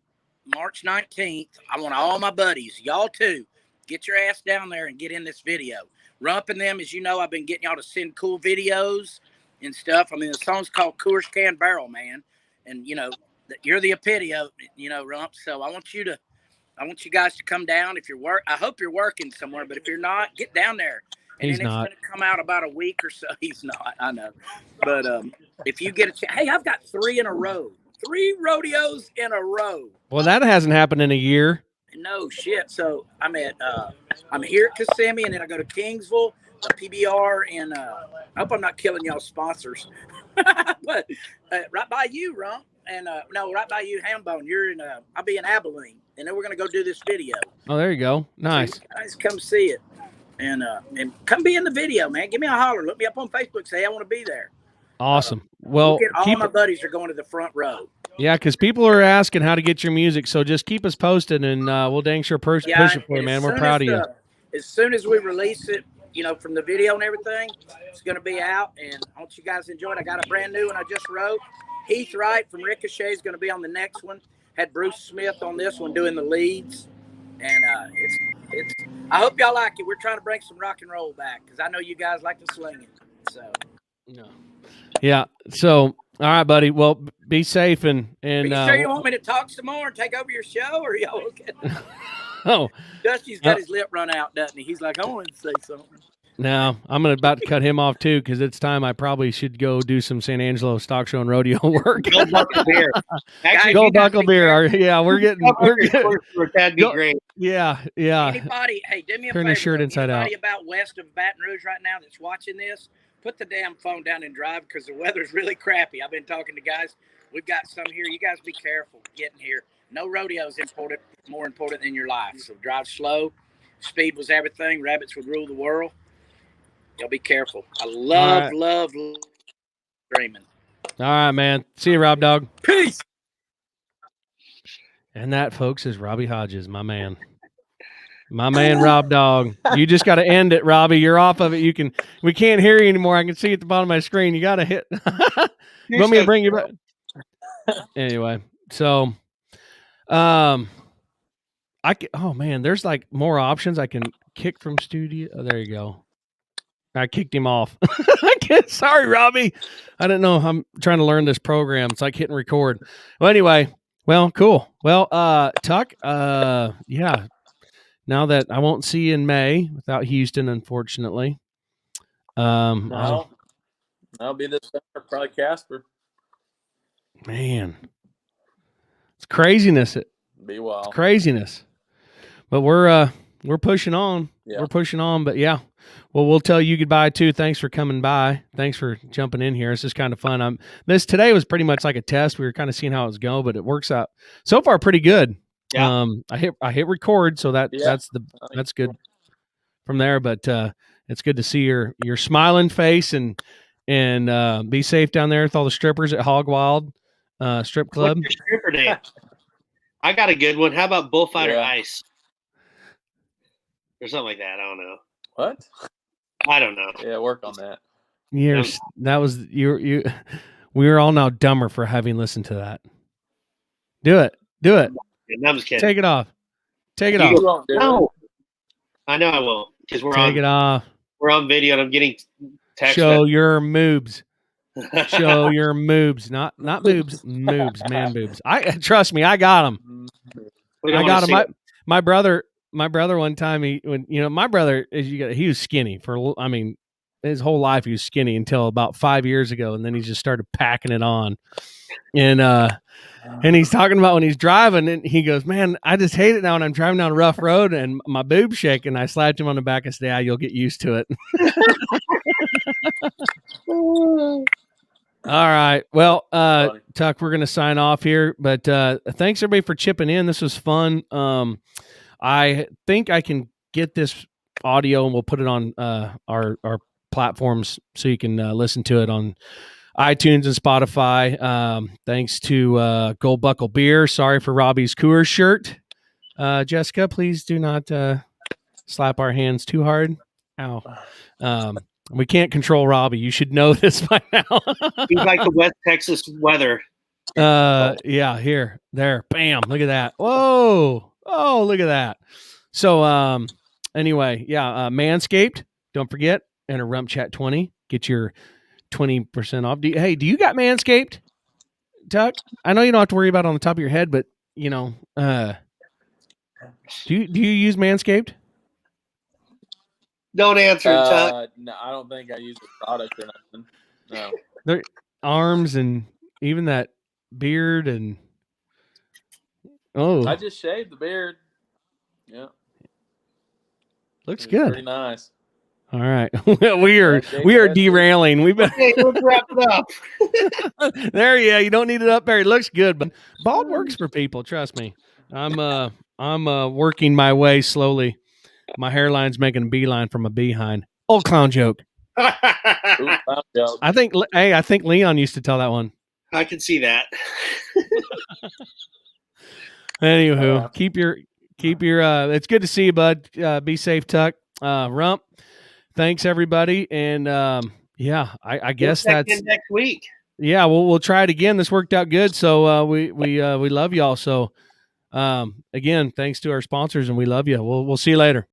March 19th, I want all my buddies, y'all too, get your ass down there and get in this video. Rump and them, as you know, I've been getting y'all to send cool videos and stuff. I mean, the song's called Coors Can Barrel, man. And, you're the epitome of, Rump. So I want you guys to come down. If you're I hope you're working somewhere, but if you're not, get down there. And He's then it's not. going to come out about a week or so. He's not. I know. But if you get a chance, hey, I've got 3 in a row. 3 rodeos in a row. Well, that hasn't happened in a year. No shit. So I'm here at Kissimmee, and then I go to Kingsville, the PBR, and I hope I'm not killing y'all sponsors. But right by you, Rump, and no, right by you, Hambone. You're in. I'll be in Abilene, and then we're gonna go do this video. Oh, there you go. Nice. So you guys come see it, and come be in the video, man. Give me a holler. Look me up on Facebook. Say I want to be there. Awesome. Well, all my buddies are going to the front row. Yeah, because people are asking how to get your music, so just keep us posted, and we'll dang sure push it for you, man. We're proud of you. As soon as we release it, from the video and everything, it's going to be out, and I want you guys to enjoy it. I got a brand new one I just wrote. Heath Wright from Ricochet is going to be on the next one. Had Bruce Smith on this one doing the leads, and it's. I hope y'all like it. We're trying to bring some rock and roll back because I know you guys like to sling it. So. Yeah. So. All right, buddy. Well, be safe and Are you sure you want me to talk some more and take over your show, or are y'all okay? Oh, Dusty's got his lip run out, doesn't he? He's like, I want to say something. No, I'm about to cut him off too because it's time. I probably should go do some San Angelo stock show and rodeo work. Go Buckle Beer. Actually, go Buckle Beer. Yeah, we're getting. That'd be great. Yeah. Anybody? Hey, do me a favor. Turn the shirt inside out. Anybody about west of Baton Rouge right now that's watching this? Put the damn phone down and drive because the weather's really crappy. I've been talking to guys. We've got some here. You guys be careful getting here. No rodeos more important than your life. So drive slow. Speed was everything. Rabbits would rule the world. Y'all be careful. I love dreaming. All right, man. See you, Rob Dog. Peace. And that, folks, is Robbie Hodges, my man. My man, Rob Dog. You just got to end it, Robbie. You're off of it. We can't hear you anymore. I can see at the bottom of my screen. You got to hit. You want me to bring you back? Anyway, so, oh man, there's like more options. I can kick from studio. Oh, there you go. I kicked him off. Sorry, Robbie. I didn't know. I'm trying to learn this program. It's like hitting record. Well, anyway, cool. Well, Tuck, yeah. Now that I won't see you in May without Houston, unfortunately. No, I'll be this summer, probably Casper. Man, it's craziness. Be wild. It's craziness. But we're pushing on. Yeah. We're pushing on. But yeah, well, we'll tell you goodbye too. Thanks for coming by. Thanks for jumping in here. It's just kind of fun. Today was pretty much like a test. We were kind of seeing how it was going, but it works out so far pretty good. Yeah. I hit record, so that's good from there. But it's good to see your smiling face and be safe down there with all the strippers at Hog Wild Strip Club. What's your stripper name? I got a good one. How about Bullfighter Ice? Or something like that. I don't know. What? I don't know. Yeah, work on that. We are all now dumber for having listened to that. Do it. I'm just kidding. Take it off. No. I know I won't because Take it off. We're on video and I'm getting text. Show your moobs. Show your moobs, not boobs, moobs, man boobs. Trust me, I got them. I got them. My brother one time my brother he was skinny his whole life he was skinny until about 5 years ago, and then he just started packing it on. And he's talking about when he's driving, and he goes, "Man, I just hate it now when I'm driving down a rough road and my boob's shaking." I slapped him on the back and said, "You'll get used to it." All right. Well, Tuck, we're going to sign off here, but thanks everybody for chipping in. This was fun. I think I can get this audio and we'll put it on our platforms so you can listen to it on iTunes and Spotify. Thanks to Gold Buckle Beer. Sorry for Robbie's Coors shirt. Jessica, please do not slap our hands too hard. Ow. We can't control Robbie. You should know this by now. He's like the West Texas weather. Yeah, here, there, bam. Look at that. Whoa. Oh, look at that. So, anyway, yeah, Manscaped. Don't forget, enter RümpChät 20. Get your 20% off. Do you got Manscaped, Tuck? I know you don't have to worry about it on the top of your head, but do you use Manscaped? Don't answer, Tuck. No, I don't think I use the product or nothing. No. Their arms and even that beard and I just shaved the beard. Yeah. looks It's good. pretty nice. All right. we are derailing. We've been Okay, let's wrap it up. there. Yeah, you don't need it up there. It looks good, but bald works for people. Trust me. I'm working my way slowly. My hairline's making a beeline from a behind. Old clown joke. Ooh, clown joke. I think Leon used to tell that one. I can see that. Anywho, keep your it's good to see you, bud. Be safe, Tuck. Rump. Thanks everybody. And yeah, I guess We'll check that's in next week. Yeah, we'll try it again. This worked out good. So we love y'all. So again, thanks to our sponsors, and we love you. We'll see you later.